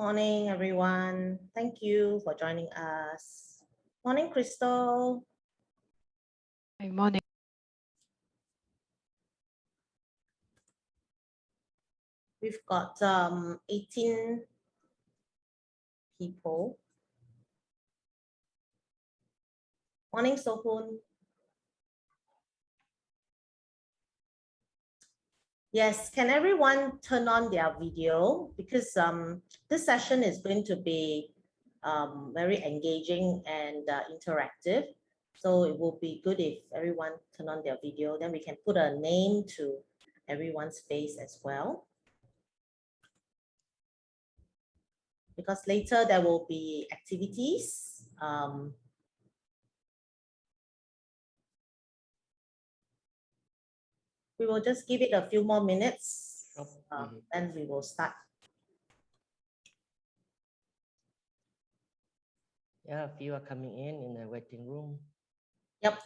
Morning, everyone. Thank you for joining us. Morning, Crystal. Good morning. We've got 18 people. Morning, Sohun. Yes, can everyone turn on their video? Because this session is going to be very engaging and interactive. So it will be good if everyone turn on their video, then we can put a name to everyone's face as well. Because later there will be activities. We will just give it a few more minutes, then we will start. Yeah, a few are coming in the waiting room. Yep.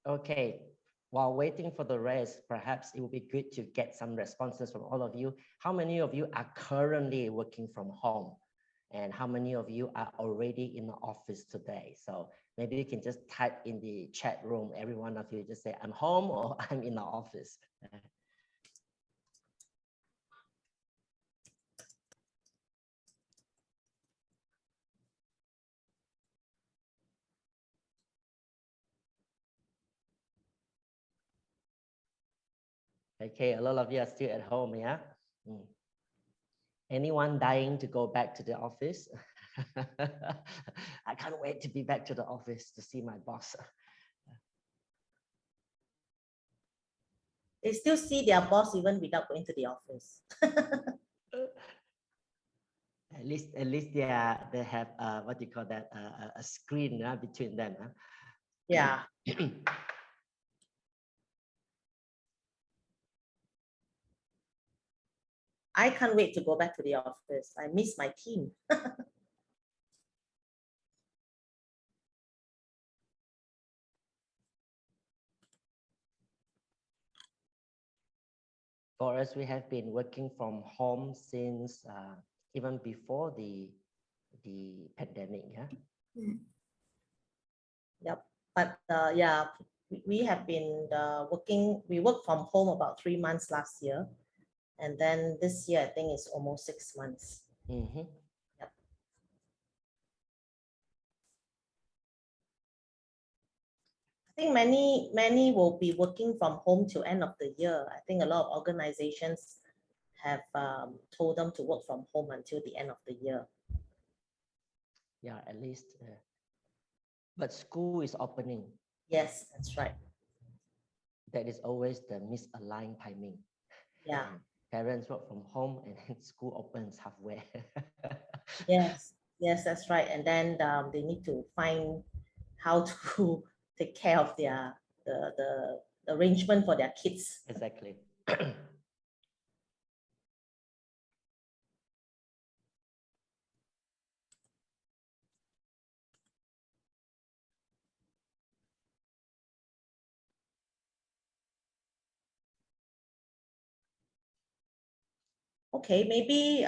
Okay, while waiting for the rest, perhaps it would be good to get some responses from all of you. How many of you are currently working from home? And how many of you are already in the office today? So maybe you can just type in the chat room, every one of you just say, I'm home or I'm in the office. Okay, a lot of you are still at home, yeah? Anyone dying to go back to the office? I can't wait to be back to the office to see my boss. They still see their boss even without going to the office. At least they have what do you call that, a screen between them. Yeah. I can't wait to go back to the office. I miss my team. For us, we have been working from home since even before the pandemic. Yeah. Yep. But yeah, we have been working. We worked from home about 3 months last year, and then this year I think it's almost 6 months. Yep. I think many will be working from home till end of the year. I think a lot of organizations have told them to work from home until the end of the year. Yeah, at least. But school is opening. Yes, that's right. That is always the misaligned timing. Yeah. Parents work from home and then school opens halfway. Yes, that's right. And then they need to find how to take care of their the arrangement for their kids. Exactly. Okay, maybe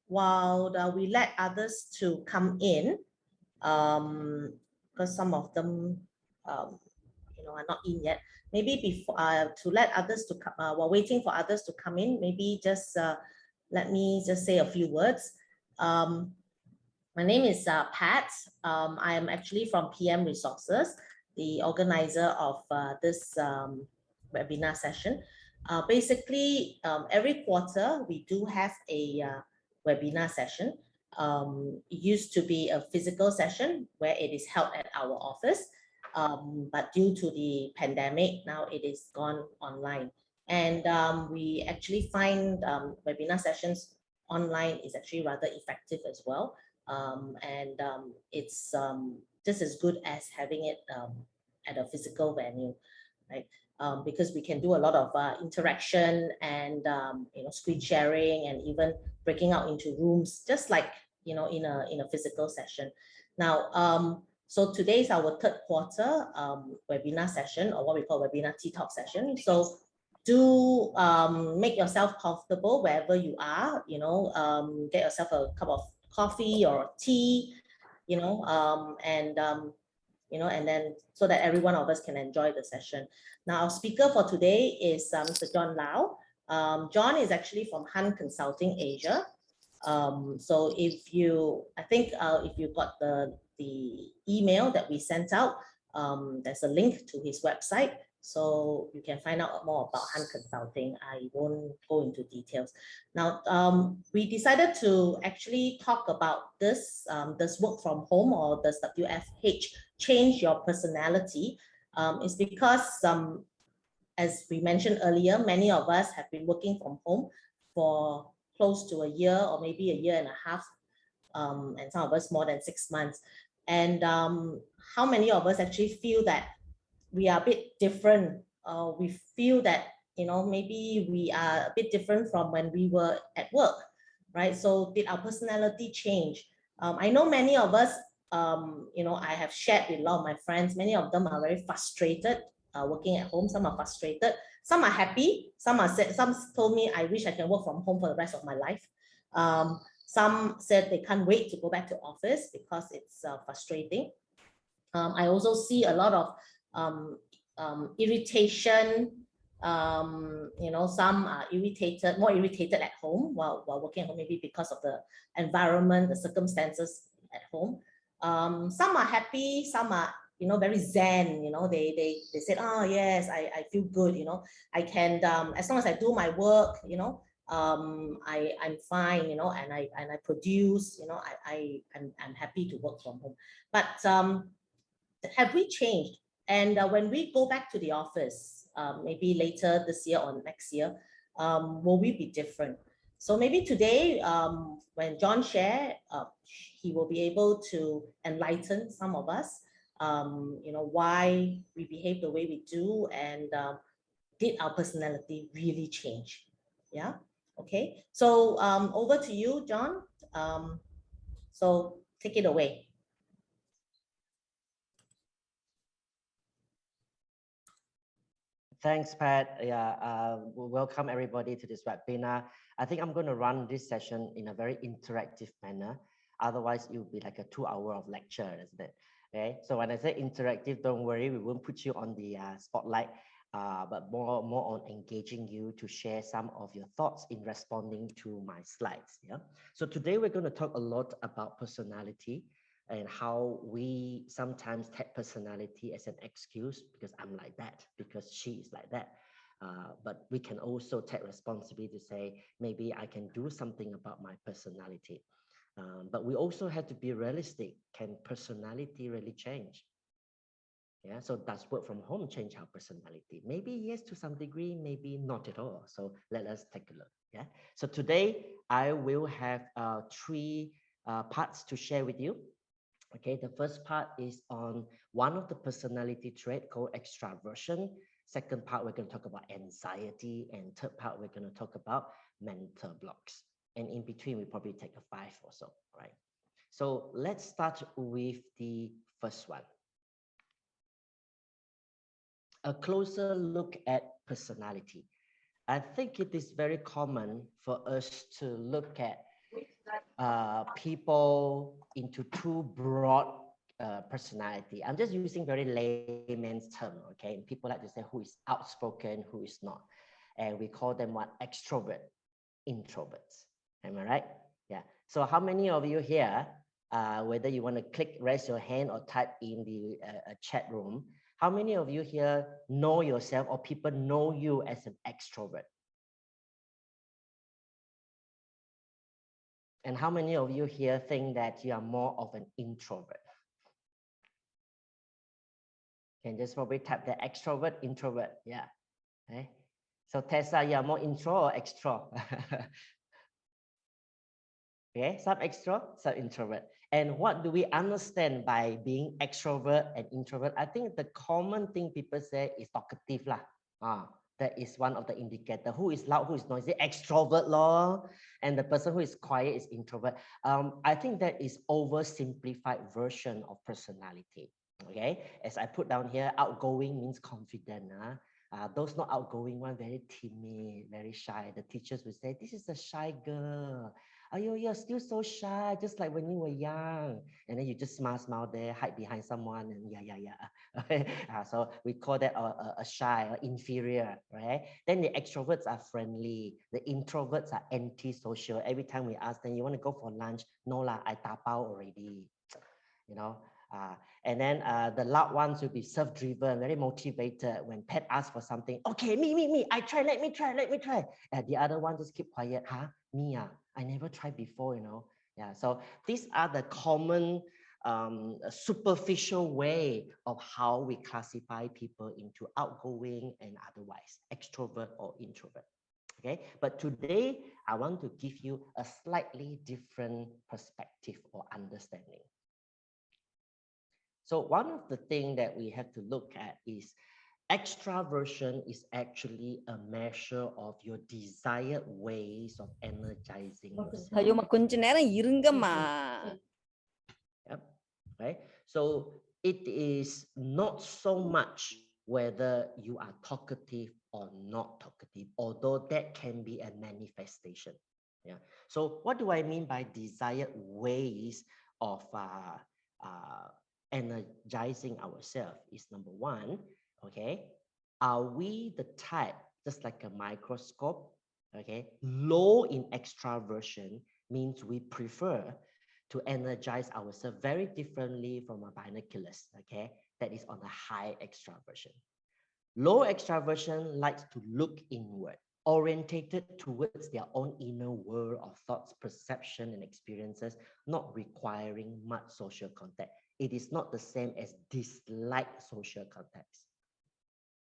while we let others to come in, because some of them are not in yet. Maybe before to let others to come while waiting for others to come in, maybe just let me just say a few words. My name is Pat. I am actually from PM Resources, the organizer of this webinar session. Basically, every quarter we do have a webinar session. It used to be a physical session where it is held at our office, but due to the pandemic, now it is gone online. And we actually find webinar sessions online is actually rather effective as well. It's just as good as having it at a physical venue, right? Because we can do a lot of interaction and screen sharing and even breaking out into rooms, just like in a physical session. Now, so today is our third quarter webinar session, or what we call webinar tea talk session. So do make yourself comfortable wherever you are, get yourself a cup of coffee or tea, and then so that every one of us can enjoy the session. Now, our speaker for today is Mr. John Lau. John is actually from Hann Consulting Asia. So if you got the email that we sent out, there's a link to his website, so you can find out more about Hann Consulting. I won't go into details. Now, we decided to actually talk about this, does work from home or does WFH change your personality? Is because, as we mentioned earlier, many of us have been working from home for close to a year or maybe a year and a half, and some of us more than 6 months. And how many of us actually feel that we are a bit different? We feel that, maybe we are a bit different from when we were at work, right? So did our personality change? I know many of us, I have shared with a lot of my friends, many of them are very frustrated working at home. Some are frustrated, some are happy, some told me, I wish I can work from home for the rest of my life. Some said they can't wait to go back to office because it's frustrating. I also see a lot of irritation. Some are more irritated at home while working at home, maybe because of the environment, the circumstances at home. Some are happy, some are very zen. They said, oh yes, I feel good. I can, as long as I do my work, I'm fine, and I produce, I'm happy to work from home. But have we changed? And when we go back to the office, maybe later this year or next year, will we be different? So maybe today, when John shares, he will be able to enlighten some of us, why we behave the way we do, and did our personality really change? Yeah. Okay. So over to you, John. So take it away. Thanks, Pat. Yeah, welcome everybody to this webinar. I think I'm going to run this session in a very interactive manner. Otherwise, it will be like a 2-hour of lecture, isn't it? Okay. So when I say interactive, don't worry, we won't put you on the spotlight, but more on engaging you to share some of your thoughts in responding to my slides. Yeah. So today we're going to talk a lot about personality and how we sometimes take personality as an excuse, because I'm like that, because she is like that. But we can also take responsibility to say, maybe I can do something about my personality. But we also have to be realistic. Can personality really change? Yeah, so does work from home change our personality? Maybe yes, to some degree, maybe not at all. So let us take a look. Yeah. So today I will have 3 parts to share with you. Okay, the first part is on one of the personality trait called extraversion. Second part, we're going to talk about anxiety. And third part, we're going to talk about mental blocks. And in between, we probably take a 5 or so, right? So let's start with the first one. A closer look at personality. I think it is very common for us to look at people into 2 broad personality. I'm just using very layman's term, okay? And people like to say who is outspoken, who is not. And we call them what? Extrovert, introverts. Am I right? Yeah. So how many of you here, whether you want to raise your hand or type in the chat room, how many of you here know yourself or people know you as an extrovert? And how many of you here think that you are more of an introvert? Can just probably type the extrovert, introvert. Yeah. Okay. So Tessa, you are more intro or extra? Okay, some extra, some introvert. And what do we understand by being extrovert and introvert? I think the common thing people say is talkative lah. That is one of the indicators. Who is loud, who is noisy? Extrovert law. And the person who is quiet is introvert. I think that is oversimplified version of personality. Okay, as I put down here, outgoing means confident. Those not outgoing one, very timid, very shy. The teachers would say, this is a shy girl. Oh, you're still so shy, just like when you were young. And then you just smile there, hide behind someone, and yeah. So we call that a shy or inferior, right? Then the extroverts are friendly. The introverts are antisocial. Every time we ask them, you want to go for lunch? No lah, I tapao already. You know, and then the loud ones will be self-driven, very motivated. When pet asks for something, okay, me, I try, let me try. And the other one just keep quiet. Huh? Me, I never tried before, you know. Yeah, so these are the common superficial way of how we classify people into outgoing and otherwise, extrovert or introvert. Okay, but today I want to give you a slightly different perspective or understanding. So one of the things that we have to look at is extraversion is actually a measure of your desired ways of energizing yourself. Yep. Right? So it is not so much whether you are talkative or not talkative, although that can be a manifestation. Yeah. So what do I mean by desired ways of energizing ourselves? Is number one, okay, are we the type, just like a microscope, okay, low in extraversion means we prefer to energize ourselves very differently from a binoculars, okay, that is on a high extraversion. Low extraversion likes to look inward, orientated towards their own inner world of thoughts, perception, and experiences, not requiring much social contact. It is not the same as dislike social contacts.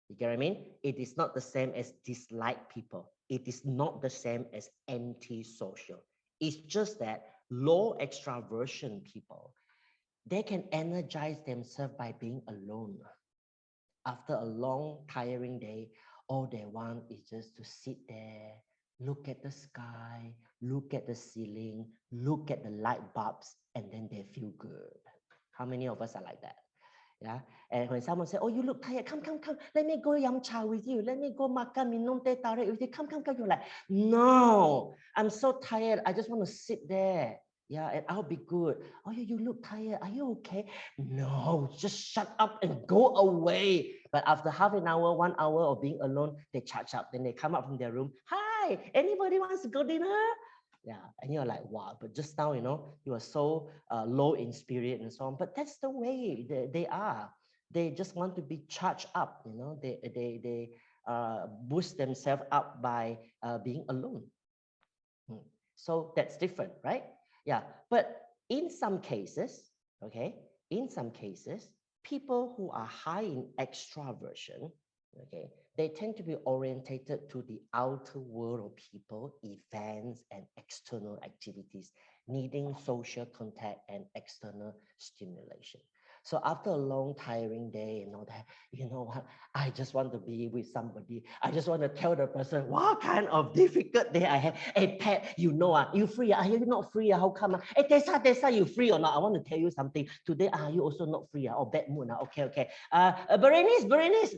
You get what I mean? It is not the same as dislike people. It is not the same as antisocial. It's just that low extraversion people, they can energize themselves by being alone. After a long, tiring day, all they want is just to sit there, look at the sky, look at the ceiling, look at the light bulbs, and then they feel good. How many of us are like that? Yeah. And when someone says, oh, you look tired, come, let me go yum cha with you. Let me go makan minum teh tarik with you. Come. You're like, no, I'm so tired. I just want to sit there. Yeah, and I'll be good. Oh, you look tired. Are you okay? No, just shut up and go away. But after half an hour, 1 hour of being alone, they charge up. Then they come up from their room. Hi, anybody wants to go dinner? Yeah, and you're like, wow, but just now, you know, you are so low in spirit and so on. But that's the way they are. They just want to be charged up, you know. They boost themselves up by being alone. So that's different, right? Yeah, but in some cases, okay, in some cases, people who are high in extraversion, okay, they tend to be orientated to the outer world of people, events, and external activities, needing social contact and external stimulation. So after a long, tiring day and all that, you know what? I just want to be with somebody. I just want to tell the person what kind of difficult day I have. Hey, Pat, you know, you free? Are you not free? How come? Hey, Tessa, you free or not? I want to tell you something. Today, are you also not free? Oh, bad mood. Okay. Berenice,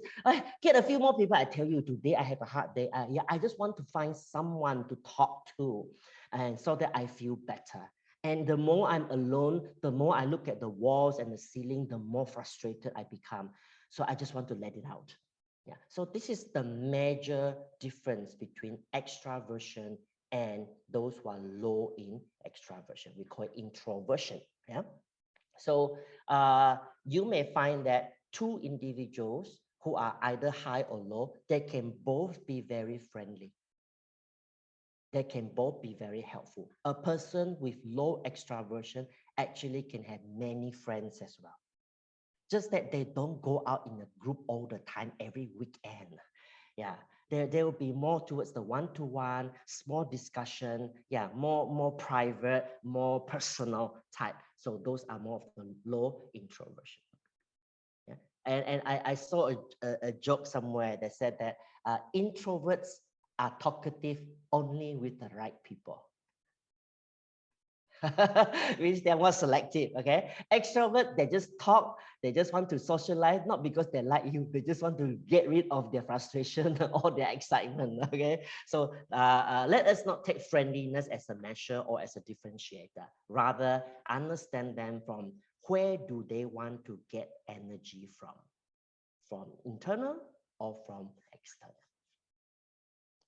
get a few more people. I tell you, today I have a hard day. Yeah, I just want to find someone to talk to, and so that I feel better. And the more I'm alone, the more I look at the walls and the ceiling, the more frustrated I become. So I just want to let it out. Yeah. So this is the major difference between extraversion and those who are low in extraversion. We call it introversion. Yeah. So you may find that two individuals who are either high or low, they can both be very friendly. They can both be very helpful. A person with low extraversion actually can have many friends as well. Just that they don't go out in a group all the time every weekend. Yeah, there will be more towards the one-to-one, small discussion, yeah, more private, more personal type. So those are more of the low introversion. Yeah, and I saw a joke somewhere that said that introverts are talkative only with the right people. Means they're more selective. Okay, extrovert, they just talk, they just want to socialize, not because they like you, they just want to get rid of their frustration or their excitement. Okay, so let us not take friendliness as a measure or as a differentiator. Rather, understand them from where do they want to get energy from internal or from external.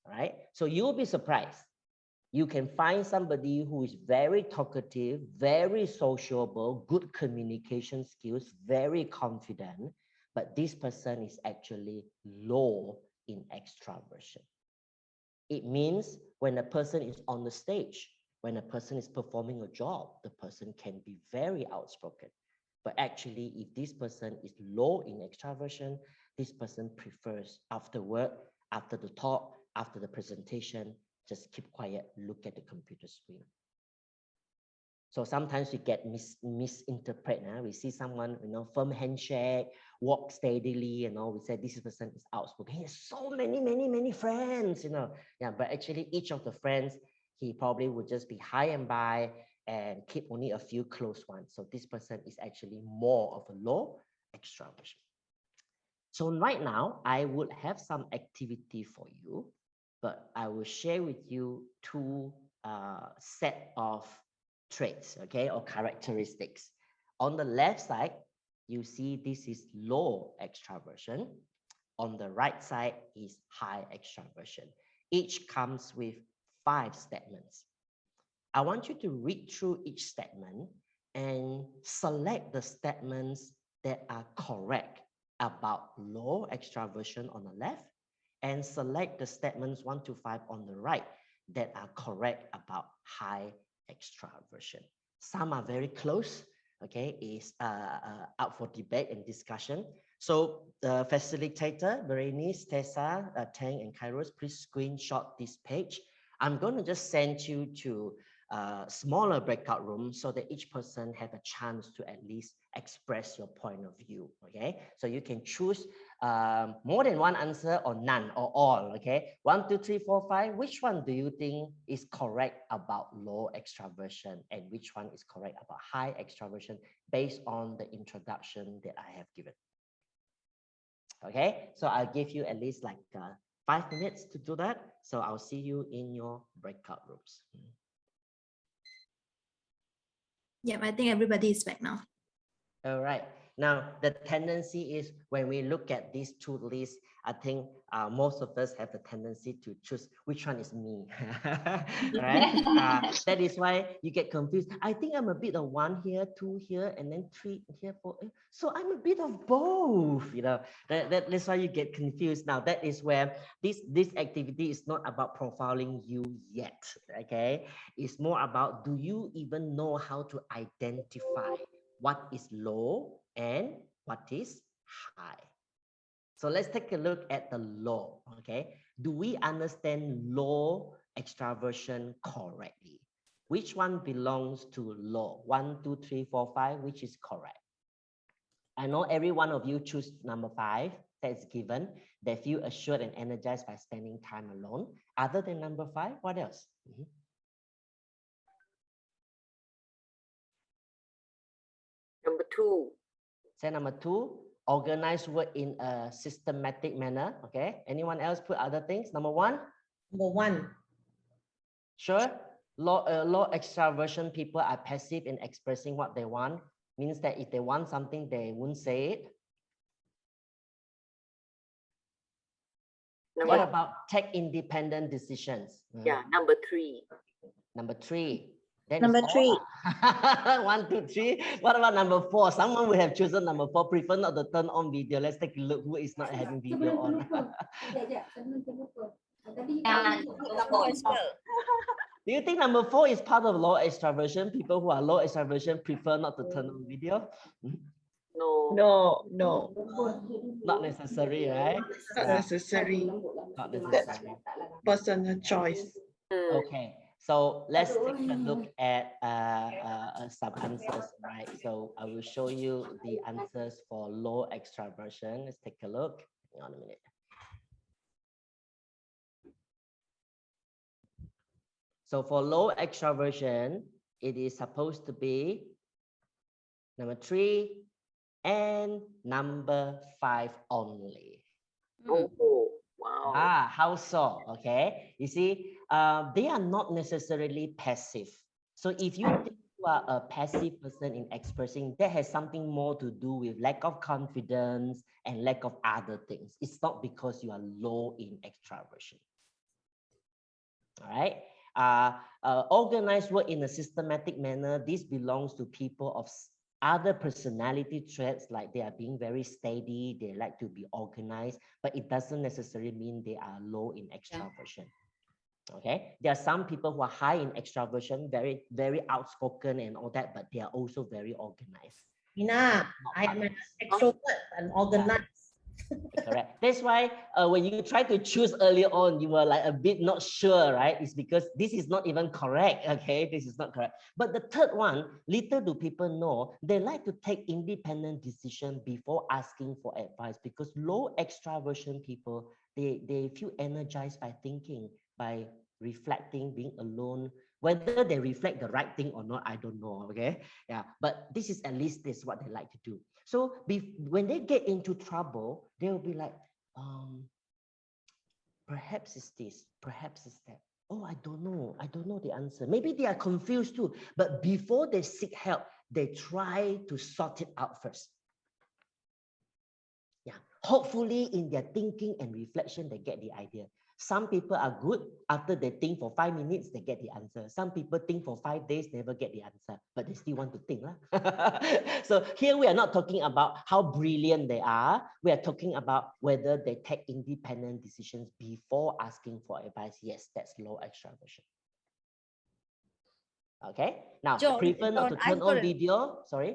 All right, so you'll be surprised. You can find somebody who is very talkative, very sociable, good communication skills, very confident, but this person is actually low in extraversion. It means when a person is on the stage, when a person is performing a job, the person can be very outspoken. But actually, if this person is low in extraversion, this person prefers after work, after the talk, after the presentation, just keep quiet, look at the computer screen. So sometimes we get misinterpreted. We see someone, firm handshake, walk steadily, we say this person is outspoken. He has so many friends, Yeah, but actually each of the friends, he probably would just be high and by and keep only a few close ones. So this person is actually more of a low extraversion. So right now, I would have some activity for you, but I will share with you two set of traits, okay, or characteristics. On the left side, you see this is low extraversion. On the right side is high extraversion. Each comes with 5 statements. I want you to read through each statement and select the statements that are correct about low extraversion on the left, and select the statements 1 to 5 on the right that are correct about high extraversion. Some are very close, okay, is up for debate and discussion. So the facilitator, Berenice, Tessa, Tang, and Kairos, please screenshot this page. I'm going to just send you to smaller breakout rooms so that each person have a chance to at least express your point of view. Okay, so you can choose more than one answer or none or all. Okay, 1, 2, 3, 4, 5. Which one do you think is correct about low extraversion, and which one is correct about high extraversion based on the introduction that I have given? Okay, so I'll give you at least like 5 minutes to do that. So I'll see you in your breakout rooms. Yeah, I think everybody is back now. All right. Now, the tendency is when we look at these two lists, I think most of us have the tendency to choose which one is me, right? That is why you get confused. I think I'm a bit of 1 here, 2 here, and then 3 here, 4. So I'm a bit of both, That's why you get confused. Now, that is where this activity is not about profiling you yet, okay? It's more about, do you even know how to identify what is low and what is high? So let's take a look at the low, okay? Do we understand low extraversion correctly? Which one belongs to low? 1, 2, 3, 4, 5, which is correct? I know every one of you choose number 5, that's given. They feel assured and energized by spending time alone. Other than number 5, what else? Number 2. Say number 2, organize work in a systematic manner. Okay. Anyone else put other things? Number 1? Number 1. Sure. Low extraversion people are passive in expressing what they want. Means that if they want something, they won't say it. What about take independent decisions? Yeah, number 3. Number 3. Then Number 3. 1, 2, 3. What about number 4? Someone would have chosen number 4. Prefer not to turn on video. Let's take a look who is not having video on. Do you think number 4 is part of low extraversion? People who are low extraversion prefer not to turn on video? No. No. Not necessary, right? Not necessary. Not necessary. Personal choice. Okay, so let's take a look at some answers, right? So I will show you the answers for low extraversion. Let's take a look. Hang on a minute. So for low extraversion, it is supposed to be number 3 and number 5 only. Oh, wow. Ah, how so? Okay, you see, they are not necessarily passive. So if you think you are a passive person in expressing, that has something more to do with lack of confidence and lack of other things. It's not because you are low in extraversion. All right. Organized work in a systematic manner. This belongs to people of other personality traits, like they are being very steady, they like to be organized, but it doesn't necessarily mean they are low in extraversion. Okay, there are some people who are high in extraversion, very, very outspoken and all that, but they are also very organized. Mina, I am an extrovert and organized. Correct. That's why when you try to choose earlier on, you were like a bit not sure, right? It's because this is not even correct. Okay, this is not correct. But the third one, little do people know, they like to take independent decision before asking for advice, because low extraversion people, they feel energized by thinking, by reflecting, being alone. Whether they reflect the right thing or not, I don't know. Okay, yeah, but this is at least this what they like to do. So when they get into trouble, they will be like, perhaps it's this, perhaps it's that. Oh, I don't know the answer. Maybe they are confused too. But before they seek help, they try to sort it out first. Yeah, hopefully in their thinking and reflection, they get the idea. Some people are good. After they think for 5 minutes, they get the answer. Some people think for 5 days, never get the answer, but they still want to think. So here we are not talking about how brilliant they are. We are talking about whether they take independent decisions before asking for advice. Yes, that's low extraversion. Okay. Now, John, prefer not to turn I've got on video. Sorry.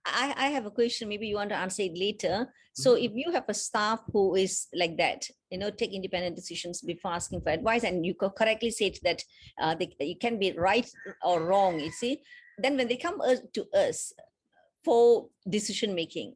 I have a question. Maybe you want to answer it later. So if you have a staff who is like that, take independent decisions before asking for advice, and you correctly said that you can be right or wrong, you see, then when they come to us for decision making,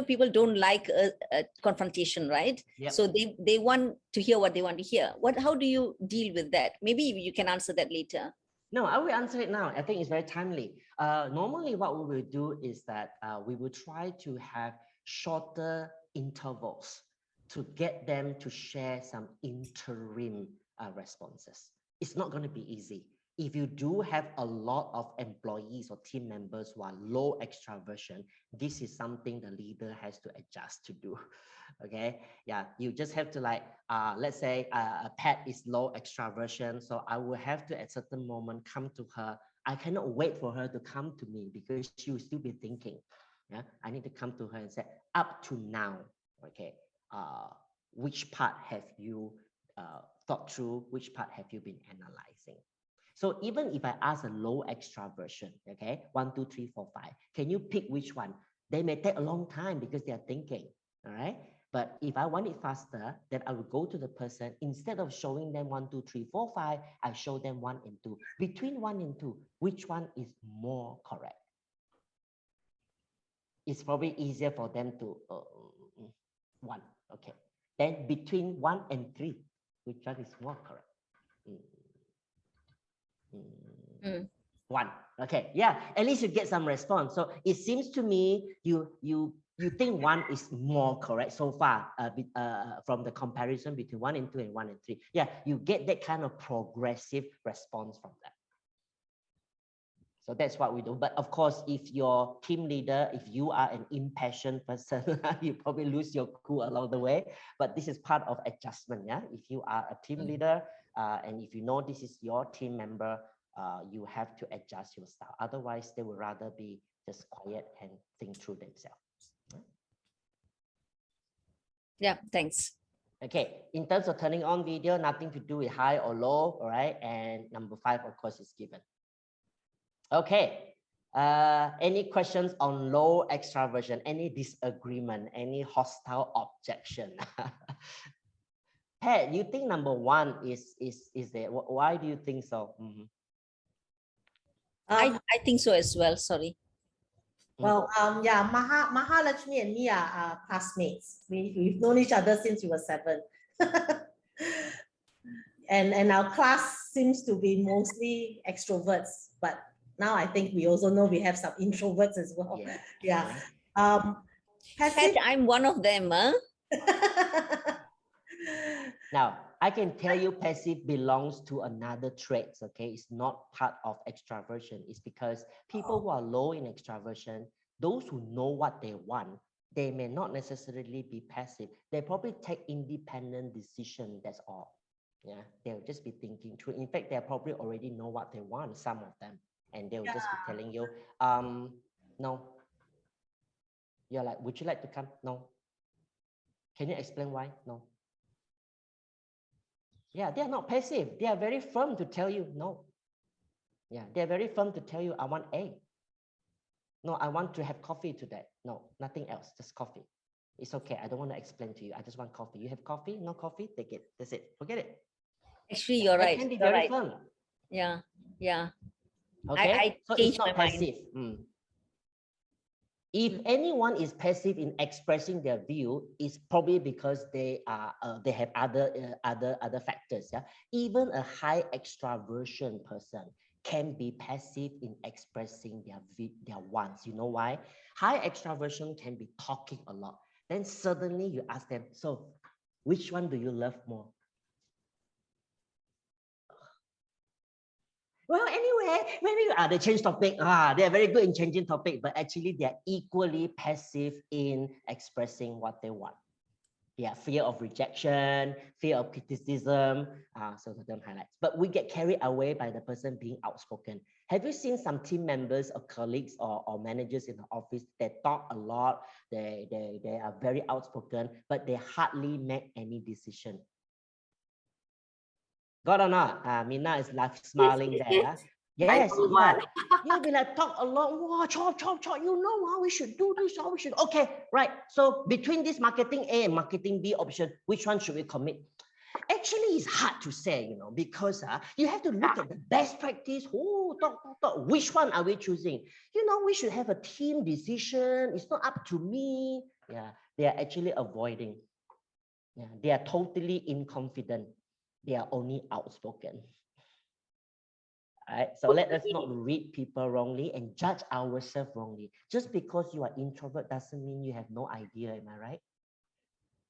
people don't like a confrontation, right? Yep. So they want to hear what they want to hear. How do you deal with that? Maybe you can answer that later. No, I will answer it now. I think it's very timely. Normally, what we will do is that we will try to have shorter intervals to get them to share some interim responses. It's not going to be easy. If you do have a lot of employees or team members who are low extraversion, this is something the leader has to adjust to do. Okay, yeah, you just have to let's say Pat is low extraversion, so I will have to at certain moment come to her. I cannot wait for her to come to me because she will still be thinking. Yeah, I need to come to her and say, up to now, okay, which part have you thought through? Which part have you been analyzing? So even if I ask a low extraversion, okay, 1, 2, 3, 4, 5, can you pick which one? They may take a long time because they are thinking, all right? But if I want it faster, then I will go to the person. Instead of showing them 1, 2, 3, 4, 5, I show them 1 and 2. Between 1 and 2, which one is more correct? It's probably easier for them to 1, okay. Then between 1 and 3, which one is more correct? 1. Okay, yeah, at least you get some response. So it seems to me you think 1 is more correct so far from the comparison between 1 and 2 and 1 and 3. Yeah, you get that kind of progressive response from that. So that's what we do. But of course, if your team leader, if you are an impassioned person, you probably lose your cool along the way. But this is part of adjustment. Yeah, if you are a team leader and if you know this is your team member, you have to adjust your style. Otherwise, they would rather be just quiet and think through themselves. Yeah, thanks. Okay, in terms of turning on video, nothing to do with high or low, all right? And number 5, of course, is given. Okay, any questions on low extraversion? Any disagreement? Any hostile objection? Pat, you think number 1 is there? Why do you think so? I think so as well. Sorry. Well, yeah, Mahalakshmi and me are classmates. We've known each other since we were 7. and our class seems to be mostly extroverts, but now I think we also know we have some introverts as well. Yeah. Yeah. Okay. Passive. Pat, I'm one of them, huh? Now, I can tell you passive belongs to another trait, okay? It's not part of extraversion. It's because people who are low in extraversion, those who know what they want, they may not necessarily be passive. They probably take independent decision, that's all. Yeah, they'll just be thinking through. In fact, they probably already know what they want, some of them, and they'll just be telling you, no. You're like, would you like to come? No. Can you explain why? No. Yeah, they are not passive. They are very firm to tell you no. Yeah, they're very firm to tell you, I want A. No, I want to have coffee today. No, nothing else, just coffee. It's okay. I don't want to explain to you. I just want coffee. You have coffee? No coffee? Take it. That's it. Forget it. Actually, you're They right. can be You're very right. firm. Yeah, yeah. Okay, I so it's changed not my mind. passive. If anyone is passive in expressing their view, it's probably because they are they have other factors. Yeah, even a high extraversion person can be passive in expressing their wants. You know why? High extraversion can be talking a lot. Then suddenly you ask them, so which one do you love more? Well, anyway, maybe they change topic. They're very good in changing topic, but actually they're equally passive in expressing what they want. Yeah, fear of rejection, fear of criticism. So them highlights. But we get carried away by the person being outspoken. Have you seen some team members or colleagues or managers in the office that talk a lot? They are very outspoken, but they hardly make any decision. Got or not? Mina is like smiling there. Yes, yeah. You'll be like, talk a lot. Wow, chop. You know how we should do this, how we should. Okay, right. So between this marketing A and marketing B option, which one should we commit? Actually, it's hard to say, you know, because you have to look at the best practice. Oh, talk. Which one are we choosing? You know, we should have a team decision. It's not up to me. Yeah, they are actually avoiding. Yeah, they are totally inconfident. They are only outspoken. All right, so let us not read people wrongly and judge ourselves wrongly. Just because you are introvert doesn't mean you have no idea, am I right?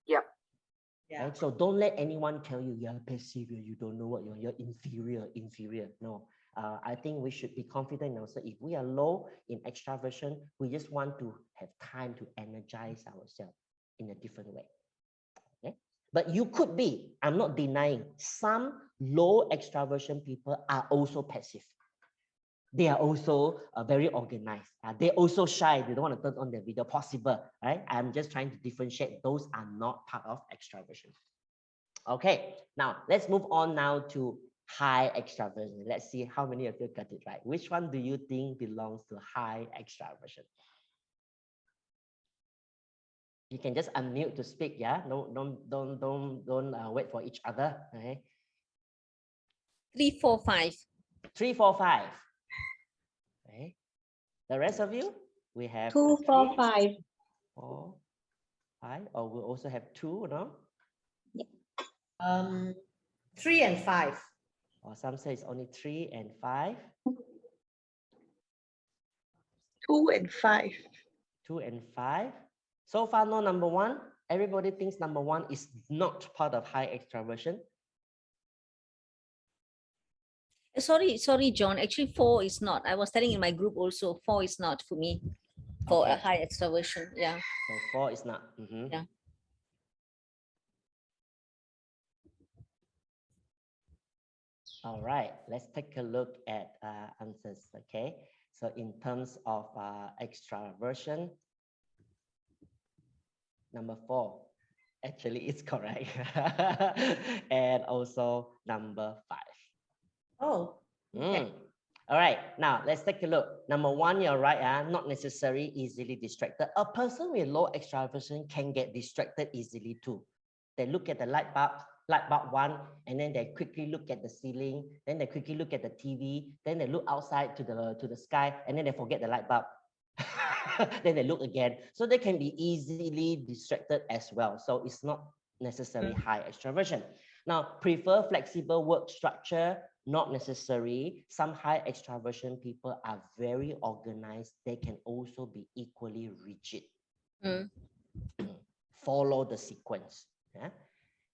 Yep. Yeah. Right? So don't let anyone tell you you're passive, you don't know what you're inferior. No, I think we should be confident in ourselves. If we are low in extraversion, we just want to have time to energize ourselves in a different way. Okay? But you could be, I'm not denying, some low extraversion people are also passive. They are also very organized. They're also shy. They don't want to turn on their video. Possible, right? I'm just trying to differentiate. Those are not part of extraversion. Okay, now let's move on now to high extraversion. Let's see how many of you got it right. Which one do you think belongs to high extraversion? You can just unmute to speak, yeah? Don't wait for each other. Okay. 3, 4, 5. 3, 4, 5. Okay. The rest of you, we have 2, 4, 3, 5. 4, 5. Or we also have 2, no? 3 and 5. Or some say it's only 3 and 5. 2 and 5. 2 and 5. So far, no number 1. Everybody thinks number 1 is not part of high extraversion. Sorry, John. Actually, 4 is not. I was telling in my group also, 4 is not for me for a Okay. high extraversion. Yeah. So 4 is not. Yeah. All right, let's take a look at answers. Okay, so in terms of extraversion, number 4 actually is correct. And also number 5. Oh, okay. All right, now let's take a look. Number 1, you're right, not necessarily easily distracted. A person with low extraversion can get distracted easily too. They look at the light bulb 1, and then they quickly look at the ceiling, then they quickly look at the TV, then they look outside to the sky, and then they forget the light bulb. Then they look again. So they can be easily distracted as well. So it's not necessarily high extraversion. Now, prefer flexible work structure. Not necessary. Some high extraversion people are very organized. They can also be equally rigid. Mm. Follow the sequence. Yeah?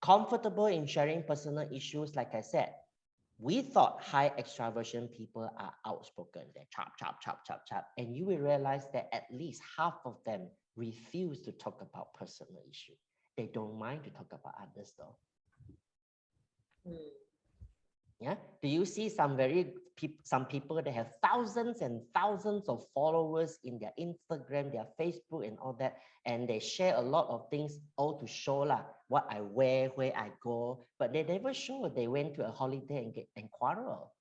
Comfortable in sharing personal issues, like I said. We thought high extraversion people are outspoken. They chop, chop, chop, chop, chop. And you will realize that at least half of them refuse to talk about personal issues. They don't mind to talk about others though. Yeah. Do you see some some people that have thousands and thousands of followers in their Instagram, their Facebook and all that, and they share a lot of things all to show what I wear, where I go, but they never show they went to a holiday and quarrel.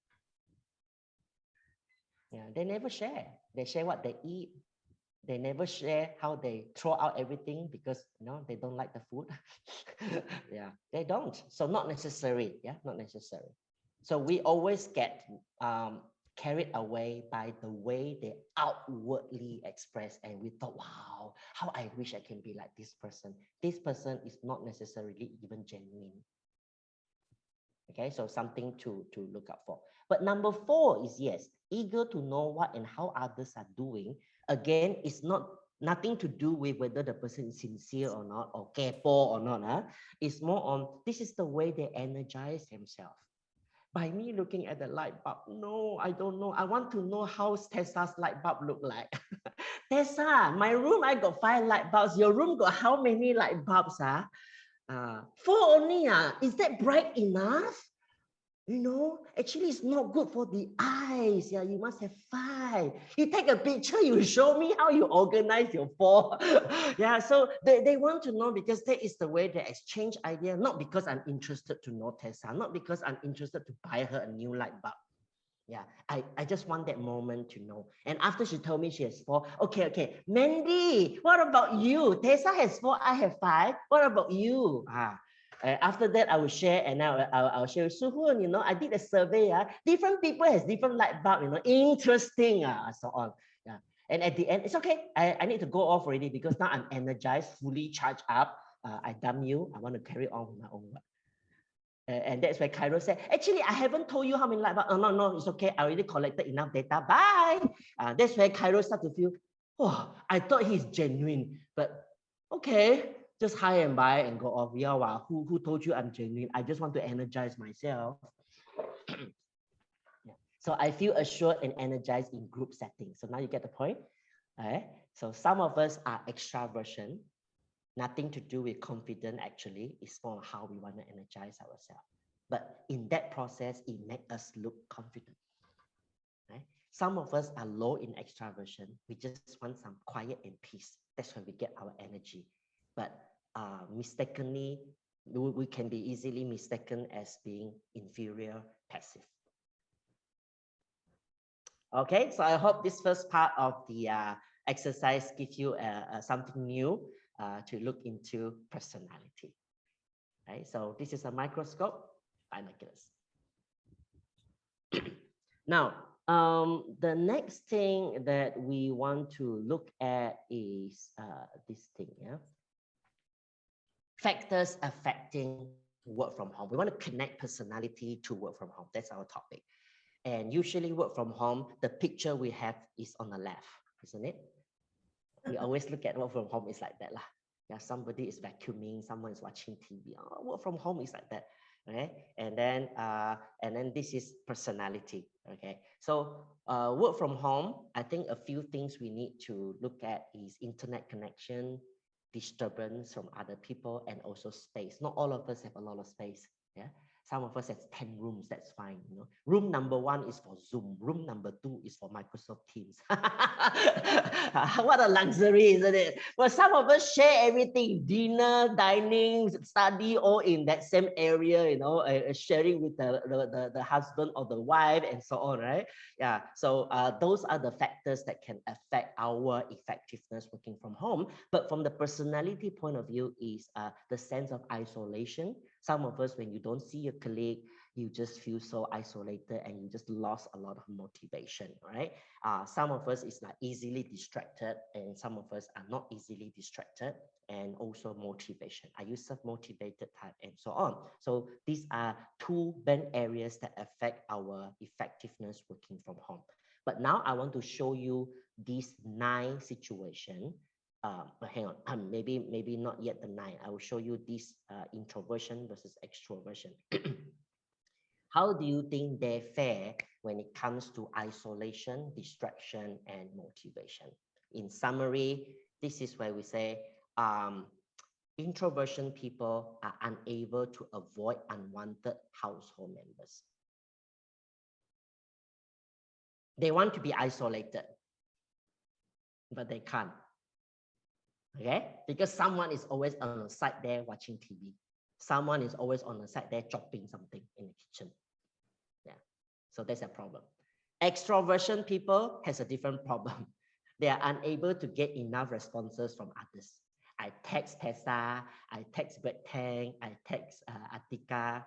Yeah, they never share. They share what they eat. They never share how they throw out everything because they don't like the food. Yeah, they don't. So not necessary. Yeah, not necessary. So we always get carried away by the way they outwardly express, and we thought, wow, how I wish I can be like this person. This person is not necessarily even genuine. Okay, so something to look out for. But number 4 is, yes, eager to know what and how others are doing. Again, it's nothing to do with whether the person is sincere or not, or kepo or not. It's more on, this is the way they energize themselves. By me looking at the light bulb, no, I don't know. I want to know how Tessa's light bulb look like. Tessa, my room, I got 5 light bulbs. Your room got how many light bulbs? 4 only. Is that bright enough? Actually, it's not good for the eyes. Yeah, you must have 5. You take a picture, you show me how you organize your 4. Yeah, so they want to know because that is the way they exchange idea, not because I'm interested to know Tessa, not because I'm interested to buy her a new light bulb. Yeah, I just want that moment to know. And after she told me she has 4, okay, Mandy, what about you? Tessa has 4, I have 5. What about you? After that, I will share, and I'll share with Suhun. I did a survey. Different people has different light bulb. Interesting. So on. Yeah. And at the end, it's okay. I need to go off already because now I'm energized, fully charged up. I dump you. I want to carry on with my own work. And that's where Cairo said, actually, I haven't told you how many light bulbs. Oh, no, it's okay. I already collected enough data. Bye. That's where Cairo started to feel, oh, I thought he's genuine, but okay. Just hi and bye and go off. Yeah, wow. Who told you I'm genuine? I just want to energize myself. Yeah. So I feel assured and energized in group settings. So now you get the point. Okay. So some of us are extraversion. Nothing to do with confidence, actually. It's more how we want to energize ourselves. But in that process, it makes us look confident. Right? Some of us are low in extraversion. We just want some quiet and peace. That's where we get our energy. But mistakenly, we can be easily mistaken as being inferior, passive. Okay, so I hope this first part of the exercise gives you something new to look into personality. Right, so this is a microscope, binoculars. Now, the next thing that we want to look at is this thing, yeah? Factors affecting work from home. We want to connect personality to work from home. That's our topic. And usually work from home, the picture we have is on the left, isn't it? We always look at work from home is like that. Yeah, somebody is vacuuming, someone is watching TV. Oh, work from home is like that. Okay, and then this is personality. Okay, so work from home, I think a few things we need to look at is internet connection, disturbance from other people, and also space. Not all of us have a lot of space. Yeah, some of us have 10 rooms. That's fine. Room number 1 is for Zoom. Room number 2 is for Microsoft Teams. What a luxury, isn't it? Well, some of us share everything: dinner, dining, study, all in that same area. Sharing with the husband or the wife and so on, right? Yeah. So those are the factors that can affect our effectiveness working from home. But from the personality point of view, is the sense of isolation. Some of us, when you don't see your colleague, you just feel so isolated and you just lost a lot of motivation, right? Some of us is like easily distracted and some of us are not easily distracted, and also motivation. Are you self-motivated type and so on? So these are two main areas that affect our effectiveness working from home. But now I want to show you these 9 situations. Hang on, maybe not yet the 9. I will show you this introversion versus extroversion. How do you think they fare when it comes to isolation, distraction, and motivation? In summary, this is where we say introversion people are unable to avoid unwanted household members. They want to be isolated, but they can't. Okay? Because someone is always on the side there watching TV. Someone is always on the side there chopping something in the kitchen. Yeah. So that's a problem. Extroversion people has a different problem. They are unable to get enough responses from others. I text Tessa, I text Brett Tang, I text Atika.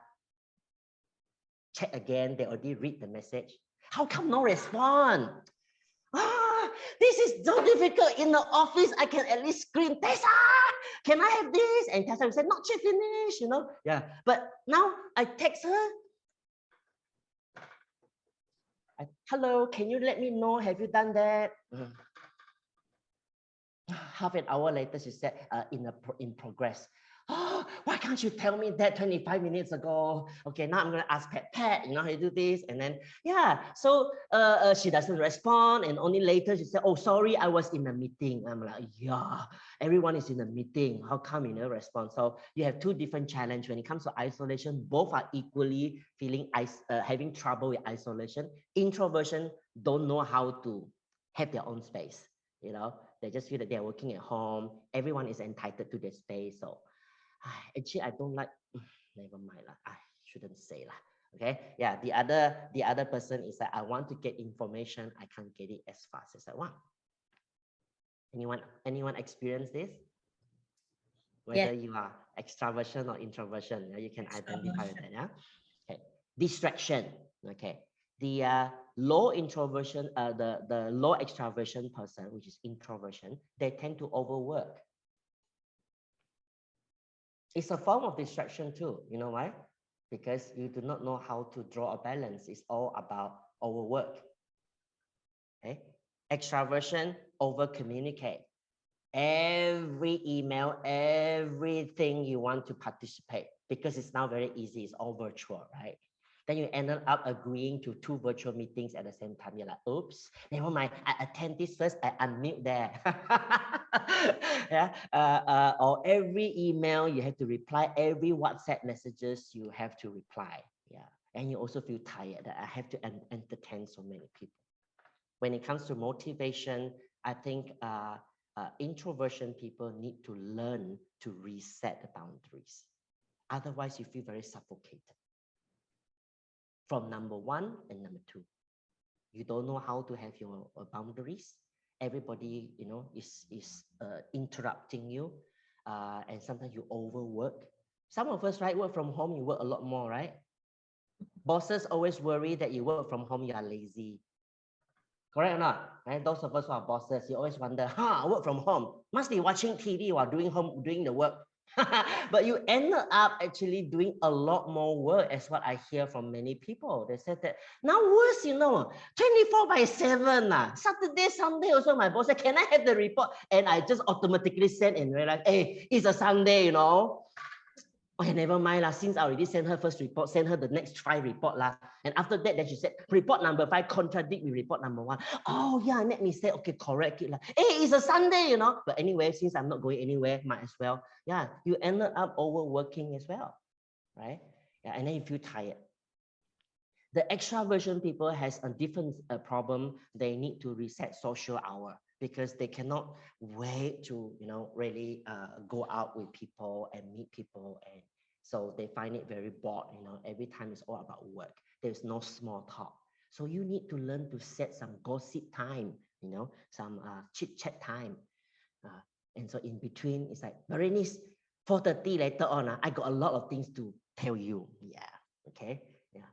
Check again, they already read the message. How come no response? This is so difficult. In the office, I can at least scream, Tessa, can I have this? And Tessa will say, not yet finished, you know? Yeah, but now I text her. Hello, can you let me know? Have you done that? Half an hour later, she said, in progress. Oh, why can't you tell me that 25 minutes ago? Okay, now I'm going to ask Pat, you know how you do this? And then, yeah, so she doesn't respond. And only later she said, oh, sorry, I was in a meeting. I'm like, yeah, everyone is in a meeting. How come you never respond? So you have two different challenges. When it comes to isolation, both are equally feeling having trouble with isolation. Introversion don't know how to have their own space. You know, they just feel that they're working at home. Everyone is entitled to their space. So actually, I don't like, never mind lah. I shouldn't say lah. Okay. Yeah. The other person is that I want to get information. I can't get it as fast as I want. Anyone experience this? Whether you are extraversion or introversion, you can identify with that. Yeah. Okay. Distraction. Okay. The low introversion, the low extraversion person, which is introversion, they tend to overwork. It's a form of distraction too. You know why? Because you do not know how to draw a balance. It's all about overwork. Okay. Extraversion, over communicate. Every email, everything you want to participate, because it's now very easy. It's all virtual, right? Then you ended up agreeing to 2 virtual meetings at the same time. You're like, oops, never mind. I attend this first. I unmute there. Yeah. Or every email you have to reply. Every WhatsApp messages you have to reply. Yeah. And you also feel tired that I have to entertain so many people. When it comes to motivation, I think introversion people need to learn to reset the boundaries. Otherwise, you feel very suffocated. From number 1 and number 2, you don't know how to have your boundaries. Everybody, you know, is interrupting you, and sometimes you overwork. Some of us, right, work from home, you work a lot more, right? Bosses always worry that you work from home, you are lazy. Correct or not? Right? Those of us who are bosses, you always wonder, work from home, must be watching TV while doing the work. But you end up actually doing a lot more work, as what I hear from many people. They said that now worse, you know, 24/7. Saturday, Sunday also my boss said, can I have the report? And I just automatically send and realize, hey, it's a Sunday, you know. Okay, never mind lah. Since I already sent her first report, send her the next 5 report lah. And after that, then she said, report number 5 contradict with report number 1. Oh yeah, let me say, okay, correct it lah. Hey, it's a Sunday, you know. But anyway, since I'm not going anywhere, might as well. Yeah, you ended up overworking as well, right? Yeah, and then you feel tired. The extraversion people has a different problem. They need to reset social hour, because they cannot wait to, you know, really go out with people and meet people. And so they find it very bored, you know, every time it's all about work. There's no small talk. So you need to learn to set some gossip time, you know, some chit chat time. And so in between, it's like, Berenice, 4:30 later on, I got a lot of things to tell you. Yeah, okay. Yeah.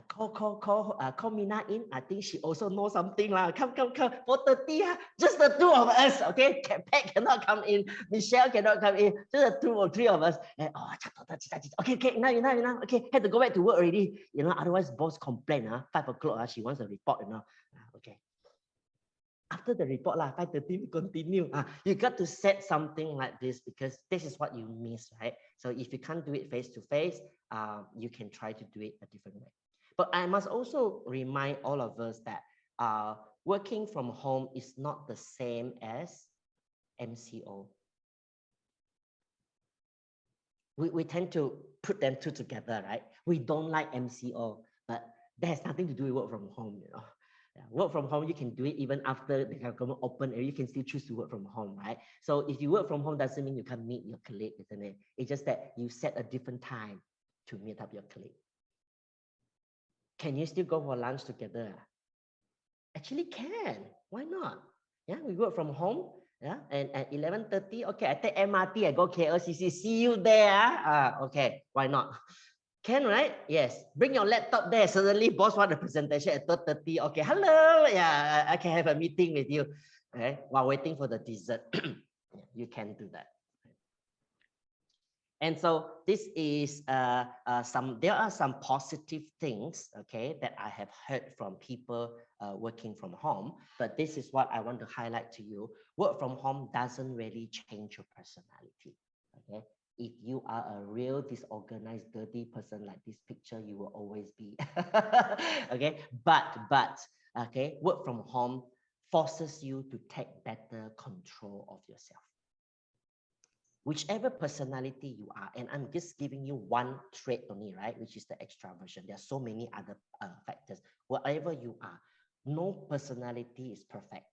Call Mina in. I think she also knows something lah. Come. 4:30. Just the two of us. Okay. Pat cannot come in. Michelle cannot come in. Just the 2 or 3 of us. And okay. Enough. Okay. Had to go back to work already. Otherwise boss complain. 5 o'clock. She wants a report. Okay. After the report, 5:30, we continue. You got to set something like this because this is what you miss, right? So if you can't do it face to face, you can try to do it a different way. But I must also remind all of us that working from home is not the same as MCO. We tend to put them two together, right? We don't like MCO, but that has nothing to do with work from home, Yeah, work from home, you can do it even after the government open, and you can still choose to work from home, right? So if you work from home, doesn't mean you can't meet your colleague, isn't it? It's just that you set a different time to meet up your colleague. Can you still go for lunch together? Actually can. Why not? Yeah, we work from home. Yeah, and at 11:30, okay, I take MRT, I go KLCC, see you there. Okay, why not? Can, right? Yes. Bring your laptop there. Suddenly, boss want a presentation at 12:30. Okay, hello. Yeah, I can have a meeting with you. Okay, while waiting for the dessert. You can do that. And so this is there are some positive things, okay, that I have heard from people working from home, but this is what I want to highlight to you. Work from home doesn't really change your personality, okay? If you are a real disorganized, dirty person like this picture, you will always be, okay? But, okay, work from home forces you to take better control of yourself. Whichever personality you are, and I'm just giving you one trait only, right? Which is the extraversion. There are so many other factors. Whatever you are, no personality is perfect.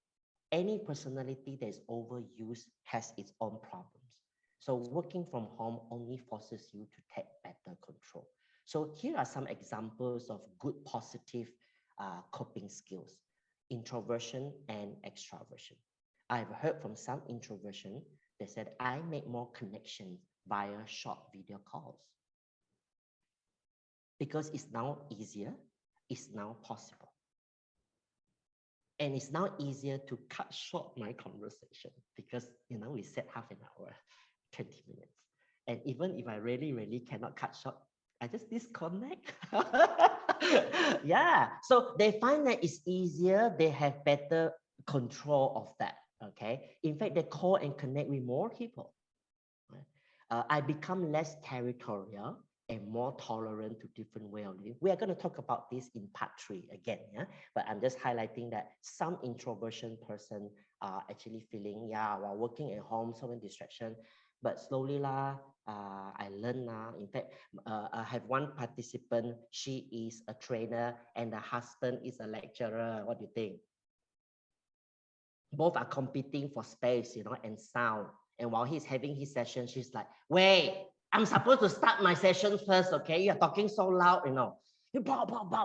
Any personality that is overused has its own problems. So working from home only forces you to take better control. So here are some examples of good positive coping skills: introversion and extraversion. I've heard from some introversion. They said, I make more connections via short video calls because it's now easier, it's now possible. And it's now easier to cut short my conversation because, we set half an hour, 20 minutes. And even if I really cannot cut short, I just disconnect. Yeah, so they find that it's easier, they have better control of that. Okay, in fact, they call and connect with more people. I become less territorial and more tolerant to different way of living. We are going to talk about this in part 3 again, yeah. But I'm just highlighting that some introversion person are actually feeling, while working at home, so many distraction. But slowly I learn In fact, I have one participant. She is a trainer, and the husband is a lecturer. What do you think? Both are competing for space, and sound. And while he's having his session, she's like, wait, I'm supposed to start my session first, okay? You're talking so loud, You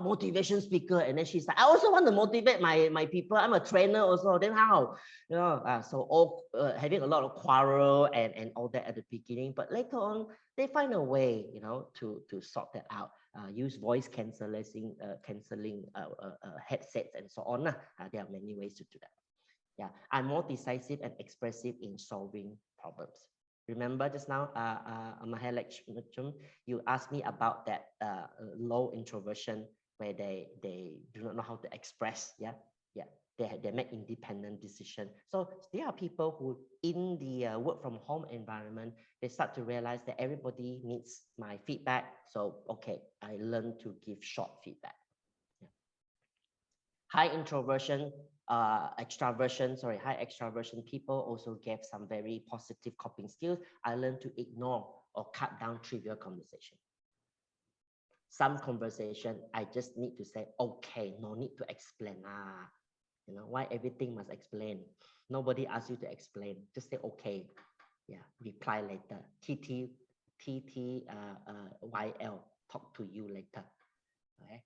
motivation speaker. And then she's like, I also want to motivate my people. I'm a trainer also. Then how? So all having a lot of quarrel and all that at the beginning. But later on, they find a way, to sort that out. Use voice cancelling headsets and so on. There are many ways to do that. Yeah, I'm more decisive and expressive in solving problems. Remember just now, you asked me about that low introversion where they do not know how to express. They make independent decision. So there are people who in the work from home environment, they start to realize that everybody needs my feedback. So, okay, I learn to give short feedback. High introversion, high extraversion people also gave some very positive coping skills. I learned to ignore or cut down trivial conversation. Some conversation, I just need to say, okay, no need to explain. Why everything must explain? Nobody asks you to explain. Just say, okay. Yeah, reply later. YL, talk to you later. Okay.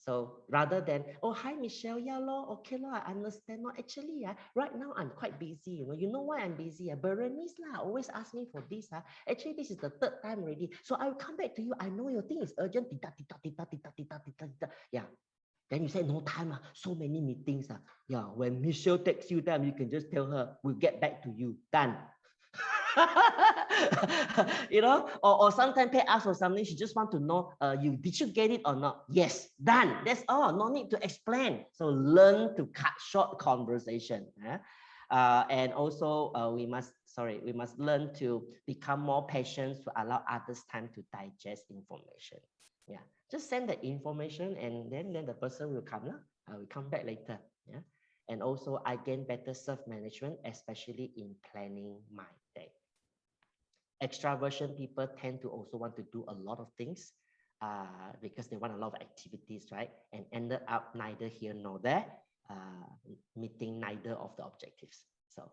So rather than, oh, hi, Michelle, yeah, lor, okay, lor, I understand. No, actually, right now I'm quite busy. You know why I'm busy? Berenice always ask me for this. Actually, this is the third time already. So I will come back to you. I know your thing is urgent. Yeah. Then you say, no time. So many meetings. Yeah. When Michelle texts you time, you can just tell her, we'll get back to you. Done. Or sometimes they ask for something, she just want to know, did you get it or not? Yes, done. That's all. No need to explain. So learn to cut short conversation. And also we must learn to become more patient to allow others time to digest information. Yeah, just send the information and then the person will come. Will come back later. Yeah. And also I gain better self-management, especially in planning my day. Extraversion people tend to also want to do a lot of things because they want a lot of activities, right? And ended up neither here nor there, meeting neither of the objectives. So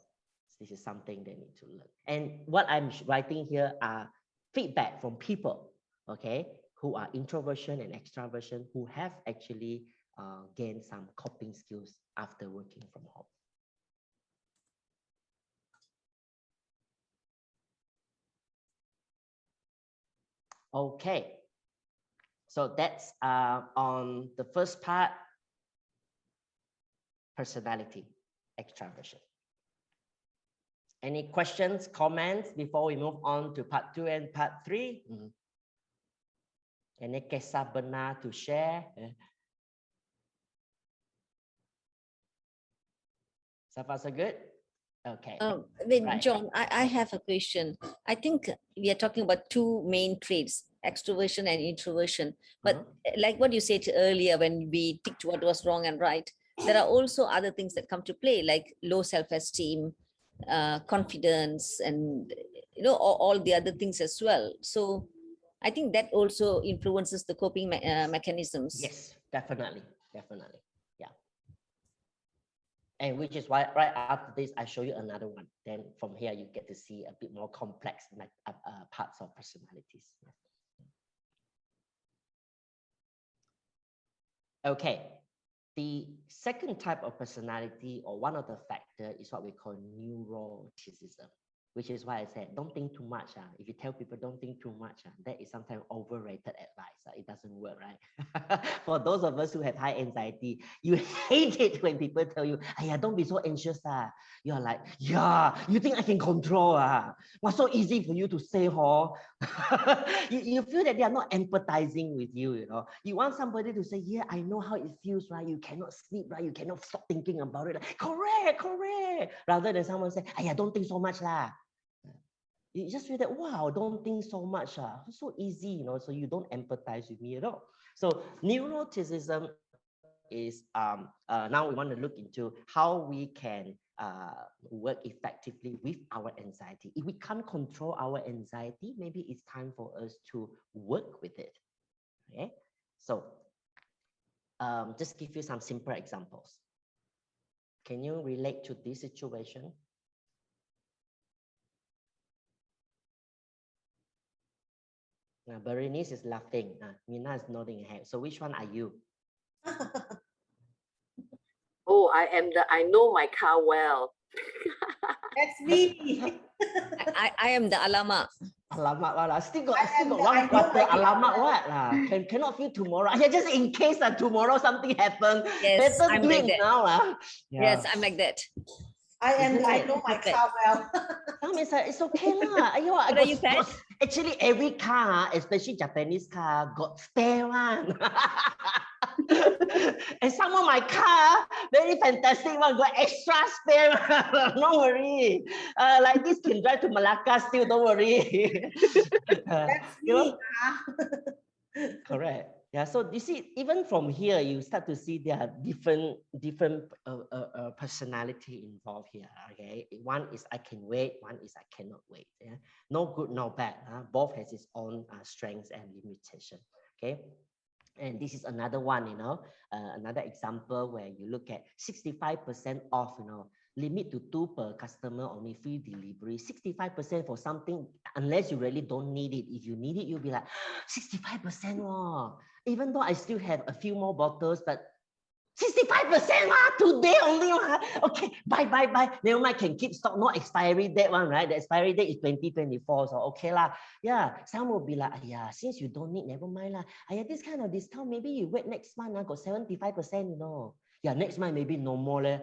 this is something they need to learn. And what I'm writing here are feedback from people, okay, who are introversion and extraversion, who have actually gained some coping skills after working from home. Okay, so that's on the first part, personality, extraversion. Any questions, comments before we move on to part 2 and part 3? Any kisah benar to share? So far so good? Okay. Right. John, I have a question. I think we are talking about two main traits, extroversion and introversion. But like what you said earlier, when we ticked what was wrong and right, there are also other things that come to play, like low self-esteem, confidence, and all the other things as well. So I think that also influences the coping mechanisms. Yes, definitely. Yeah. And which is why right after this, I show you another one. Then from here, you get to see a bit more complex parts of personalities. Okay. The second type of personality, or one of the factors, is what we call neuroticism, which is why I said, don't think too much. If you tell people don't think too much, that is sometimes overrated advice. It doesn't work, right? For those of us who have high anxiety, you hate it when people tell you, "Hey, don't be so anxious." You're like, yeah, you think I can control? What's so easy for you to say, you feel that they are not empathizing with you, You want somebody to say, yeah, I know how it feels, right? You cannot sleep, right? You cannot stop thinking about it. Like, correct. Rather than someone say, "Hey, don't think so much, lah." You just feel that, wow, don't think so much. So easy, so you don't empathize with me at all. So neuroticism is, now we want to look into how we can work effectively with our anxiety. If we can't control our anxiety, maybe it's time for us to work with it. Okay, so just give you some simple examples. Can you relate to this situation? Berenice is laughing. Mina is nodding her head. So which one are you? Oh, I know my car well. That's me. I am the alamak. Alamak, still got 1 quarter. Alamak, what? Cannot feel tomorrow. Just in case tomorrow something happens. Yes, better I'm do like it that. now. Yes, I'm like that. I know my car well. It's okay lah. What are you, Pat? Actually, every car, especially Japanese car, got spare one. And some of my car, very fantastic one, got extra spare one. Don't worry. Like this can drive to Malacca still, don't worry. That's me. Correct. Yeah, so you see, even from here, you start to see there are different personality involved here. Okay, one is I can wait, one is I cannot wait. Yeah, no good, no bad. Both has its own strengths and limitation. Okay, And this is another one, another example where you look at 65% off, limit to 2 per customer, only free delivery, 65% for something, unless you really don't need it. If you need it, you'll be like, 65%, wow. Even though I still have a few more bottles, but 65% today only. Okay, bye. Never mind, can keep stock, no expiry date one, right? The expiry date is 2024, so okay lah. Yeah, some will be like, yeah, since you don't need, never mind lah. This kind of discount, maybe you wait next month, got 75%, Yeah, next month maybe no more leh.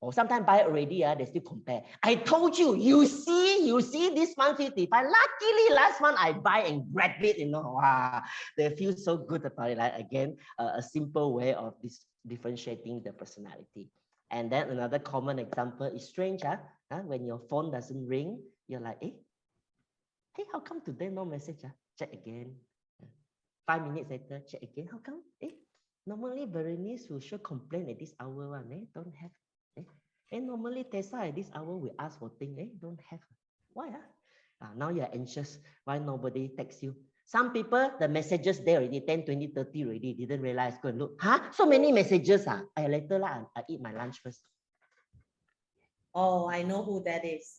Or sometimes buy already, they still compare. I told you, you see this month 55. Luckily, last month I buy and grab it, Wow, they feel so good about it. Like, again, a simple way of differentiating the personality. And then another common example is strange, when your phone doesn't ring, you're like, hey, how come today no message? Check again. 5 minutes later, check again. How come? Normally Berenice will sure complain at this hour, don't have. And normally Tessa at this hour we ask for things, don't have. Why? Now you're anxious. Why nobody texts you? Some people, the messages there already, 10, 20, 30 already, didn't realize. Go and look. So many messages. Later I eat my lunch first. Oh, I know who that is.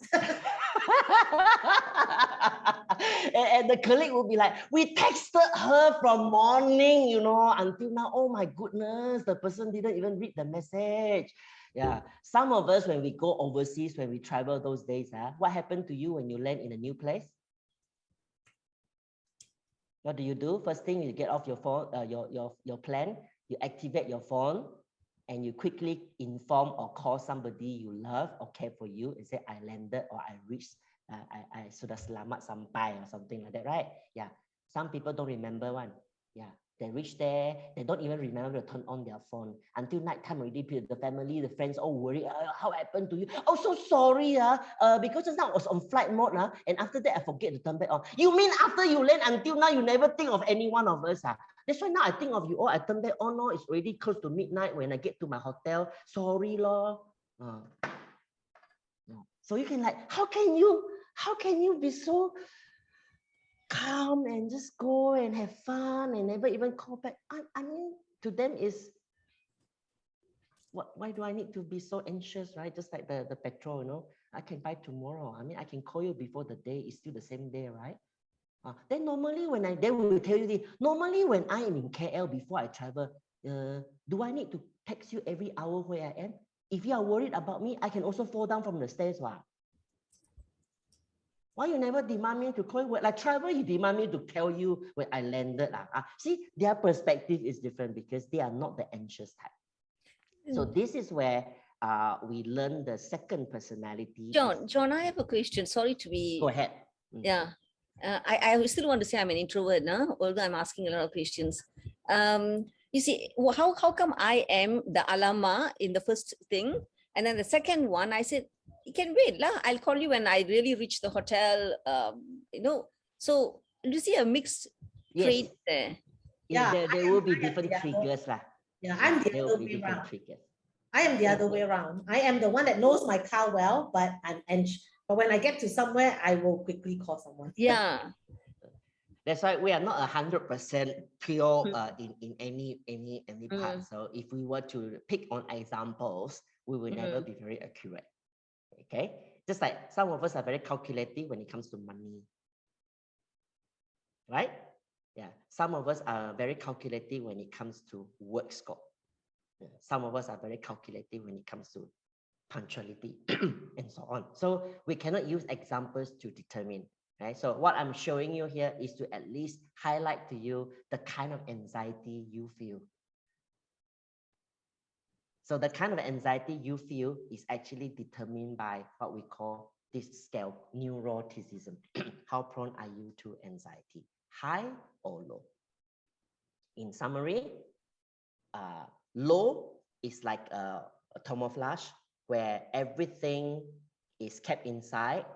and the colleague will be like, we texted her from morning, until now. Oh my goodness, the person didn't even read the message. Yeah, some of us, when we go overseas, when we travel those days, what happened to you when you land in a new place? What do? First thing, you get off your phone, your plane, you activate your phone, and you quickly inform or call somebody you love or care for you and say, I landed or I reached, I sudah selamat sampai or something like that, right? Yeah, some people don't remember one. Yeah, they reach there, they don't even remember to turn on their phone. Until nighttime already, the family, the friends all worried, how happened to you? Oh, so sorry, because just now I was on flight mode, and after that I forget to turn back on. You mean after you land until now, you never think of any one of us? That's why now I think of you, I turn back on, it's already close to midnight when I get to my hotel. Sorry, lor. So you can how can you be so calm and just go and have fun and never even call back? I mean, to them is, why do I need to be so anxious, right? Just like the petrol, I can buy tomorrow. I mean, I can call you before the day is still the same day, right? Then normally they will tell you this, normally when I am in KL before I travel, do I need to text you every hour where I am? If you are worried about me, I can also fall down from the stairs. Why you never demand me to call you? Like travel, you demand me to tell you when I landed. See, their perspective is different because they are not the anxious type. So this is where we learn the second personality. John, I have a question. Sorry to be. Go ahead. Yeah. I still want to say I'm an introvert now, although I'm asking a lot of questions. You see, how come I am the alama in the first thing, and then the second one, I said, you can wait lah. I'll call you when I really reach the hotel. So you see a mixed trait there. Yeah, there will be different triggers lah. Yeah, I'm the other way around. I am the other way around. I am the one that knows my car well, but I'm anxious. But when I get to somewhere, I will quickly call someone. Yeah. That's why we are not 100% pure in any part. So if we were to pick on examples, we will never be very accurate. Okay, just like some of us are very calculative when it comes to money, right? Yeah, some of us are very calculative when it comes to work scope. Yeah. Some of us are very calculative when it comes to punctuality and so on. So we cannot use examples to determine, right? So what I'm showing you here is to at least highlight to you the kind of anxiety you feel. So the kind of anxiety you feel is actually determined by what we call this scale, neuroticism. How prone are you to anxiety? High or low? In summary, low is like a thermoflash where everything is kept inside.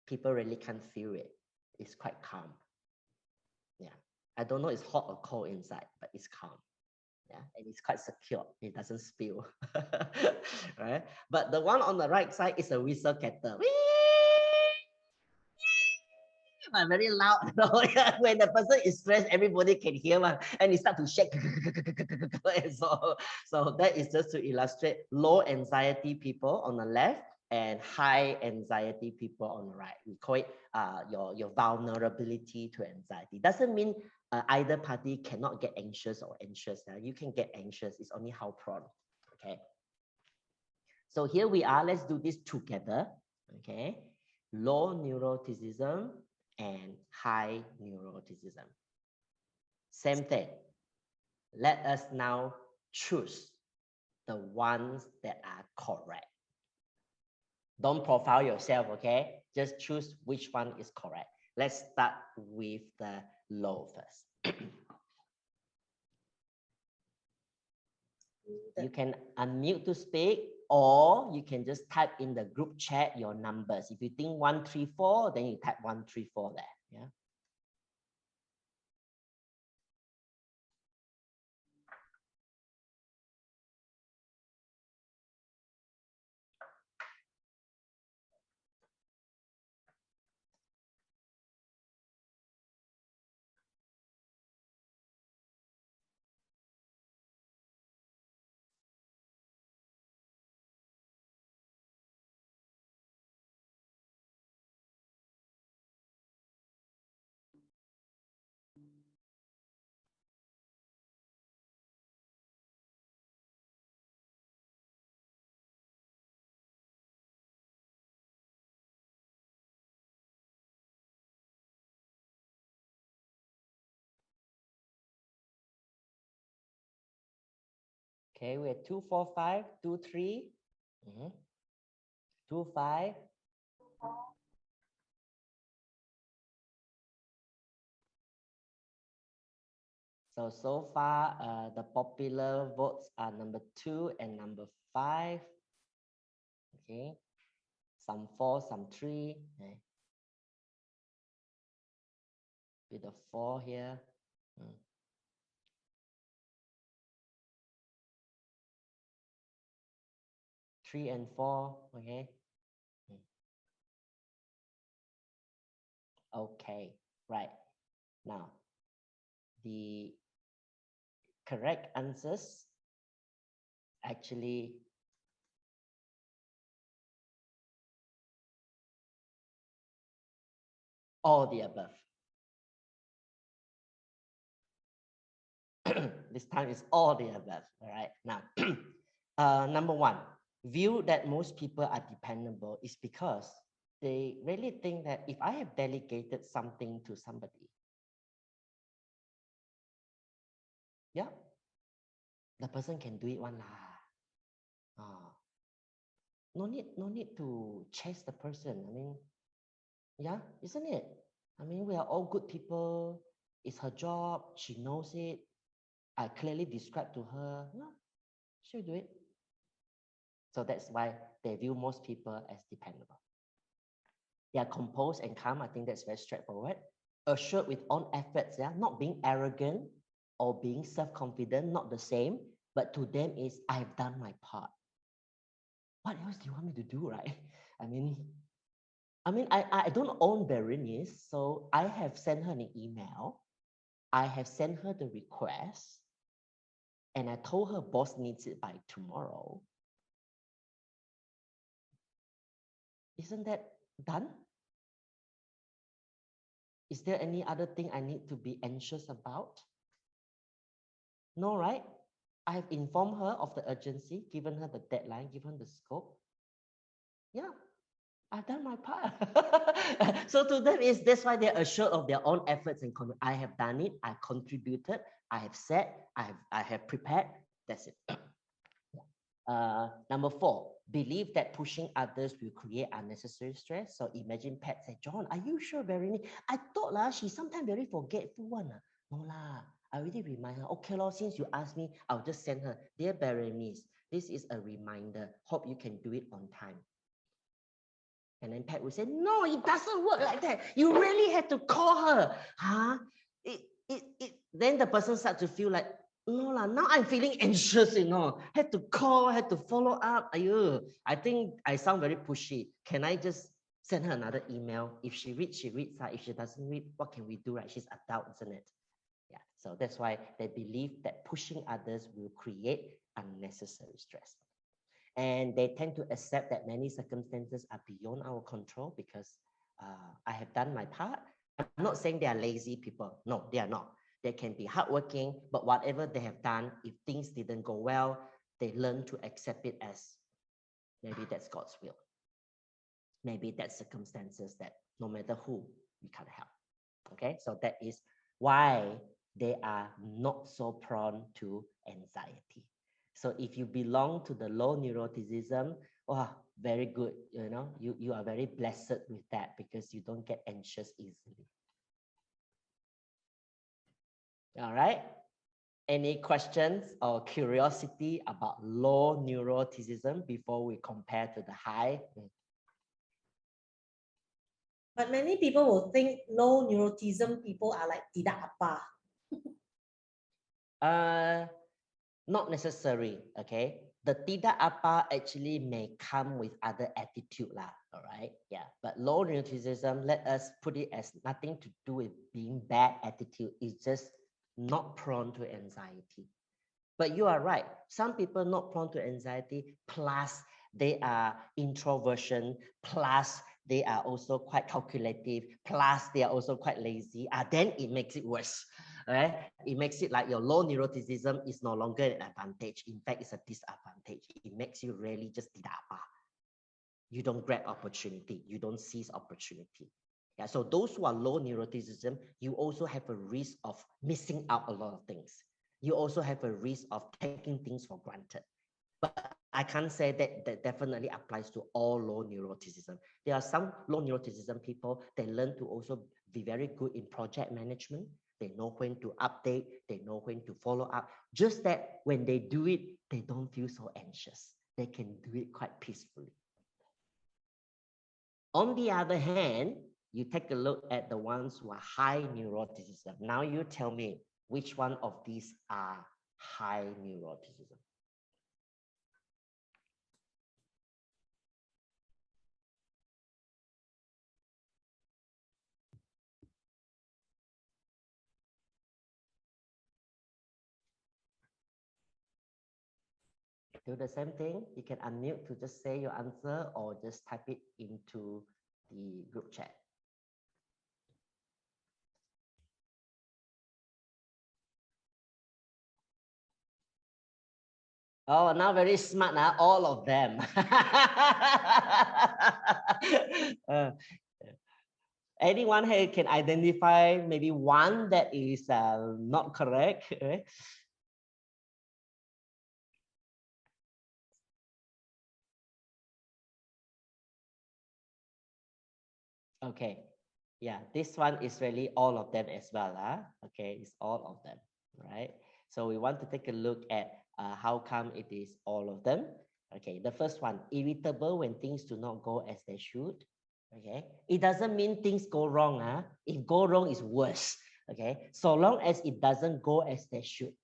People really can't feel it. It's quite calm. Yeah, I don't know it's hot or cold inside, but it's calm. Yeah, and it's quite secure. It doesn't spill, right? But the one on the right side is a whistle kettle. very loud. When the person is stressed, everybody can hear one, and it start to shake. So that is just to illustrate low anxiety people on the left and high anxiety people on the right. We call it your vulnerability to anxiety. Doesn't mean either party cannot get anxious or anxious. You can get anxious. It's only how prone. Okay. So here we are. Let's do this together. Okay. Low neuroticism and high neuroticism. Same thing. Let us now choose the ones that are correct. Don't profile yourself, okay? Just choose which one is correct. Let's start with the low first. You can unmute to speak, or you can just type in the group chat your numbers. If you think 134, then you type 134 there. Yeah. Okay, we have 245, 23, 25. So far, the popular votes are number 2 and number 5. Okay, some 4, some 3. Okay. With the 4 here. 3 and 4. Okay. Okay, right. Now, the correct answers actually all the above. This time is all the above. All right. Now, number 1, view that most people are dependable is because they really think that if I have delegated something to somebody, yeah, the person can do it one lah. No need to chase the person. I mean, yeah, isn't it? I mean, we are all good people. It's her job. She knows it. I clearly described to her. No, she'll do it. So that's why they view most people as dependable. They are composed and calm. I think that's very straightforward. Assured with own efforts, yeah, not being arrogant or being self-confident, not the same. But to them is, I've done my part. What else do you want me to do, right? I mean, I don't own Berenice, so I have sent her an email. I have sent her the request, and I told her boss needs it by tomorrow. Isn't that done? Is there any other thing I need to be anxious about? No, right? I have informed her of the urgency, given her the deadline, given the scope. Yeah, I've done my part. So to them, that's why they're assured of their own efforts and I have done it, I contributed, I have said, I have prepared. That's it. Number 4, believe that pushing others will create unnecessary stress. So imagine Pat said, John, are you sure, Berenice? I thought she's sometimes very forgetful one. No lah, I already remind her. Okay, since you asked me, I'll just send her. Dear Berenice, this is a reminder. Hope you can do it on time. And then Pat will say, no, it doesn't work like that. You really have to call her. Huh? Then the person starts to feel like, no lah, now I'm feeling anxious, Had to call, had to follow up. I think I sound very pushy. Can I just Send her another email. If she reads, she reads. If she doesn't read, what can we do, right? She's adult, isn't it? Yeah. So that's why they believe that pushing others will create unnecessary stress. And they tend to accept that many circumstances are beyond our control because I have done my part. I'm not saying they are lazy people. No, they are not. They can be hardworking, but whatever they have done, if things didn't go well, they learn to accept it as maybe that's God's will. Maybe that's circumstances that no matter who, we can't help. Okay, so that is why they are not so prone to anxiety. So if you belong to the low neuroticism, wow, very good. You know, you are very blessed with that because you don't get anxious easily. All right. Any questions or curiosity about low neuroticism before we compare to the high? But many people will think low neuroticism people are like tidak apa. Not necessary, okay? The tidak apa actually may come with other attitude lah, all right? Yeah, but low neuroticism, let us put it as nothing to do with being bad attitude. It's just not prone to anxiety. But you are right. Some people not prone to anxiety, plus they are introversion, plus they are also quite calculative, plus they are also quite lazy. Then it makes it worse. Right? It makes it like your low neuroticism is no longer an advantage. In fact, it's a disadvantage. It makes you really just tidak apa. You don't grab opportunity. You don't seize opportunity. Yeah. So those who are low neuroticism, you also have a risk of missing out a lot of things. You also have a risk of taking things for granted. But I can't say that that definitely applies to all low neuroticism. There are some low neuroticism people, they learn to also be very good in project management. They know when to update, they know when to follow up. Just that when they do it, they don't feel so anxious. They can do it quite peacefully. On the other hand, you take a look at the ones who are high neuroticism. Now you tell me which one of these are high neuroticism. Do the same thing. You can unmute to just say your answer or just type it into the group chat. Oh, now very smart now, all of them. Anyone here can identify maybe one that is not correct? Okay, yeah, this one is really all of them as well. Okay, it's all of them, right? So we want to take a look at how come it is all of them. Okay, the first one, irritable when things do not go as they should. Okay, it doesn't mean things go wrong. If go wrong, it's worse. Okay, so long as it doesn't go as they should.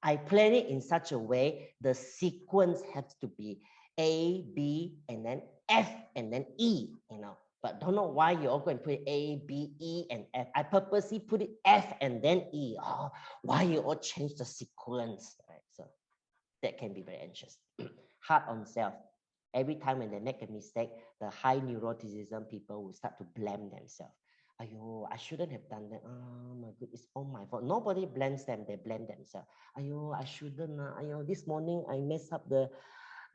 I plan it in such a way, the sequence has to be A, B, and then F, and then E, you know. But don't know why you all go and put A, B, E, and F. I purposely put it F and then E. Oh, why you all change the sequence? Right? So that can be very anxious. Hard on self. Every time when they make a mistake, the high neuroticism people will start to blame themselves. Ayo, I shouldn't have done that. Oh my God, it's all my fault. Nobody blames them, they blame themselves. Ayo, I shouldn't. Ayo, this morning I messed up the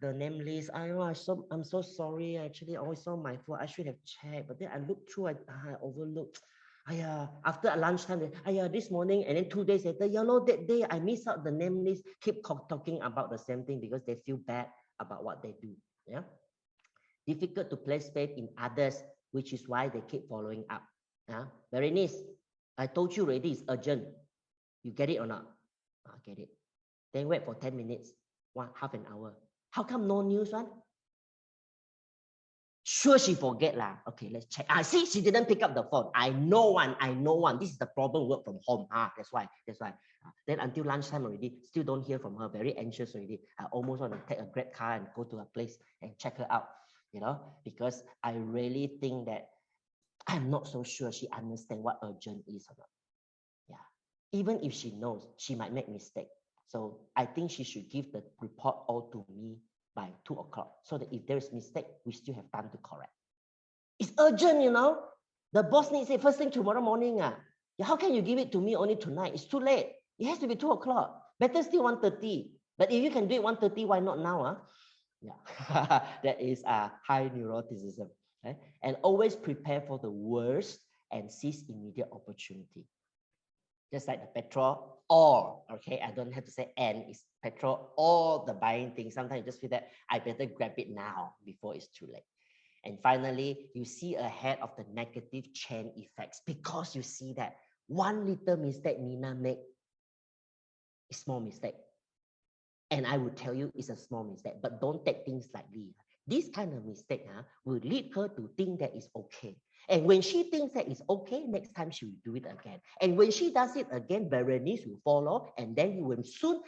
name list. I'm so sorry. Actually, always saw my fault. I should have checked, but then I looked through. I overlooked. After lunchtime, this morning, and then 2 days later, that day I missed out the name list. Keep talking about the same thing because they feel bad about what they do. Yeah, difficult to place faith in others, which is why they keep following up. Very nice. I told you already. It's urgent. You get it or not? Get it. Then wait for 10 minutes. Half an hour. How come no news one? Sure, she forget lah. Okay, let's check. See, she didn't pick up the phone. I know one. This is the problem. Work from home. That's why. Then until lunchtime already, still don't hear from her. Very anxious already. I almost want to take a Grab car and go to her place and check her out. you know, because I really think that I'm not so sure she understands what urgent is or not. Yeah. Even if she knows, she might make mistake. So I think she should give the report all to me by 2 o'clock, so that if there is mistake, we still have time to correct. It's urgent, you know. The boss needs it first thing tomorrow morning. How can you give it to me only tonight? It's too late. It has to be 2 o'clock. Better still 1:30. But if you can do it 1:30, why not now? Yeah, that is high neuroticism. Okay? And always prepare for the worst and seize immediate opportunity. Just like the petrol or, okay, I don't have to say and, it's petrol or the buying thing. Sometimes you just feel that I better grab it now before it's too late. And finally, you see ahead of the negative chain effects, because you see that one little mistake Nina made is small mistake. And I would tell you it's a small mistake, but don't take things lightly. This kind of mistake will lead her to think that it's okay. And when she thinks that it's okay, next time she will do it again. And when she does it again, Berenice will follow, and then you will soon,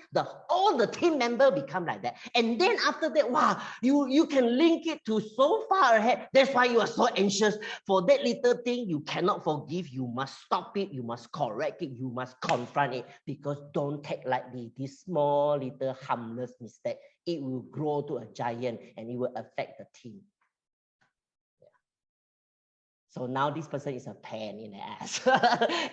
all the team member become like that. And then after that, wow, you can link it to so far ahead. That's why you are so anxious for that little thing. You cannot forgive. You must stop it. You must correct it. You must confront it, because don't take lightly this small little harmless mistake. It will grow to a giant and it will affect the team. So now this person is a pain in the ass.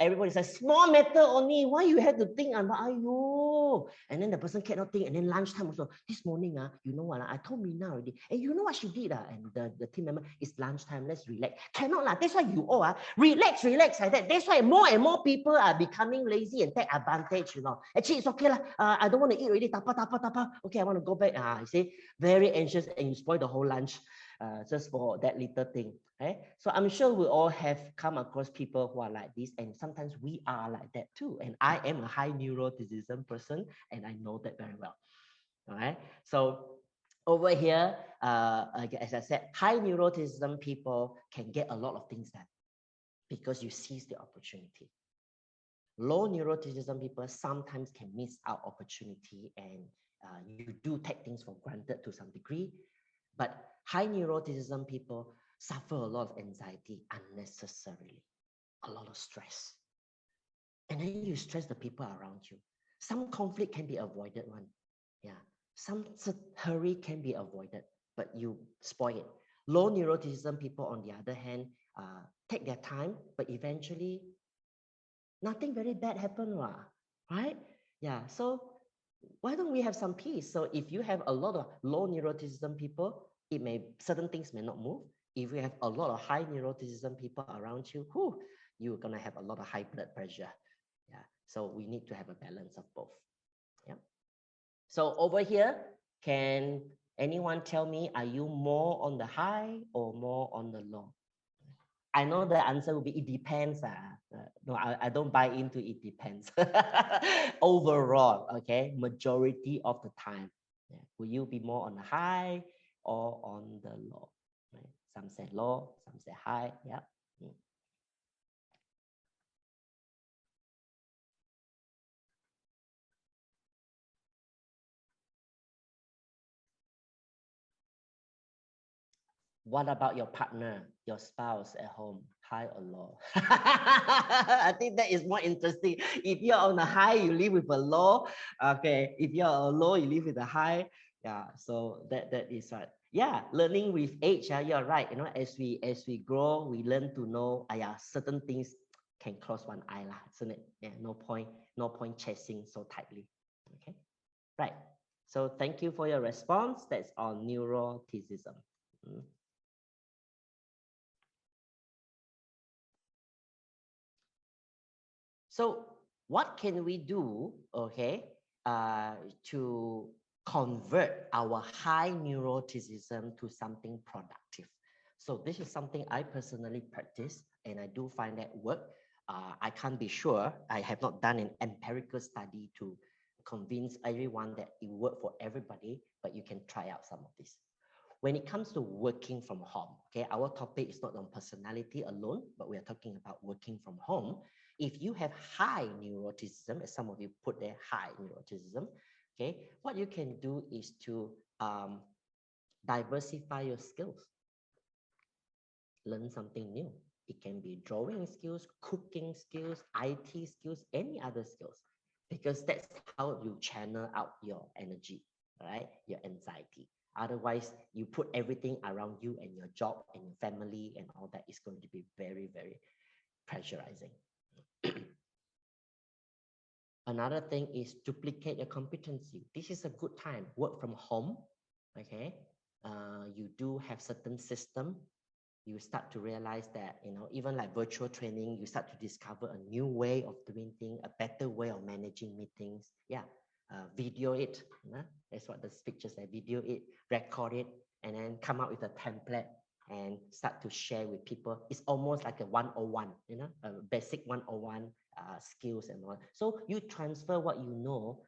Everybody says, small matter only. Why you have to think about, ayo? And then the person cannot think. And then lunchtime also, this morning, you know what? I told Mina already. And you know what she did? And the team member, it's lunchtime, let's relax. Cannot lah. That's why you all relax like that. That's why more and more people are becoming lazy and take advantage, you know. Actually, it's okay lah. I don't want to eat already. Tapa. Okay, I want to go back. You see, very anxious, and you spoil the whole lunch just for that little thing. Okay? So I'm sure we all have come across people who are like this, and sometimes we are like that too. And I am a high neuroticism person, and I know that very well. All right. So over here, as I said, high neuroticism people can get a lot of things done because you seize the opportunity. Low neuroticism people sometimes can miss out opportunity, and you do take things for granted to some degree. But high neuroticism people suffer a lot of anxiety unnecessarily, a lot of stress. And then you stress the people around you. Some conflict can be avoided one. Yeah. Some hurry can be avoided, but you spoil it. Low neuroticism people, on the other hand, take their time, but eventually nothing very bad happen, right? Yeah. So why don't we have some peace? So if you have a lot of low neuroticism people, certain things may not move. If you have a lot of high neuroticism people around you, you're gonna have a lot of high blood pressure. Yeah. So we need to have a balance of both. Yeah. So over here, can anyone tell me, are you more on the high or more on the low? I know the answer will be, it depends. No, I don't buy into it depends. Overall, okay, majority of the time, will you be more on the high or on the low? Right? Some say low, some say high. Yeah. What about your partner, your spouse at home, high or low? I think that is more interesting. If you're on a high, you live with a low. Okay, if you're a low, you live with a high. Yeah, so that is right. Yeah, learning with age. You're right. You know, as we grow, we learn to know. Certain things can close one eye, isn't it? Yeah, no point chasing so tightly. Okay, right. So thank you for your response. That's on neuroticism. So what can we do, okay, to convert our high neuroticism to something productive? So this is something I personally practice, and I do find that work. I can't be sure. I have not done an empirical study to convince everyone that it works for everybody, but you can try out some of this. When it comes to working from home, okay, our topic is not on personality alone, but we are talking about working from home. If you have high neuroticism, as some of you put there, high neuroticism, okay, what you can do is to diversify your skills. learn something new. It can be drawing skills, cooking skills, IT skills, any other skills, because that's how you channel out your energy, right? Your anxiety. Otherwise, you put everything around you and your job and your family and all that is going to be very, very pressurizing. Another thing is duplicate your competency. This is a good time. Work from home, okay? You do have certain system. You start to realize that, you know, even like virtual training, you start to discover a new way of doing things, a better way of managing meetings. Yeah, video it. That's what the pictures say. Video it, record it, and then come up with a template and start to share with people. It's almost like a 101, you know, a basic 101 skills and all. So you transfer what you know,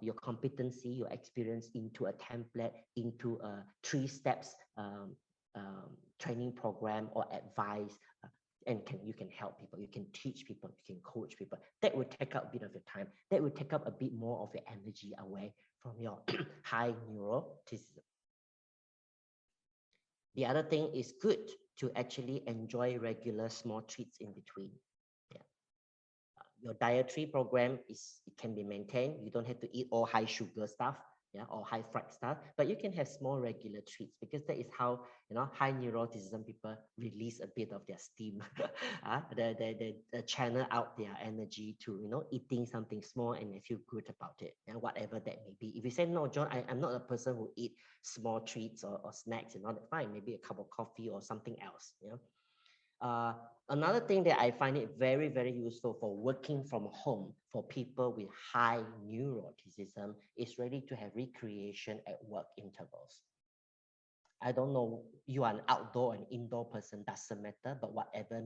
your competency, your experience into a template, into a 3 steps training program or advice, and you can help people, you can teach people, you can coach people. That will take up a bit of your time. That will take up a bit more of your energy away from your high neuroticism. The other thing is good to actually enjoy regular small treats in between. Yeah. Your dietary program it can be maintained. You don't have to eat all high sugar stuff, yeah, or high fried stuff, but you can have small regular treats, because that is how, you know, high neuroticism people release a bit of their steam. They channel out their energy to, you know, eating something small and they feel good about it, and whatever that may be. If you say, no, John, I'm not a person who eat small treats or snacks and all that, fine, maybe a cup of coffee or something else, you know. Another thing that I find it very, very useful for working from home for people with high neuroticism is really to have recreation at work intervals. I don't know, you are an outdoor and indoor person, doesn't matter, but whatever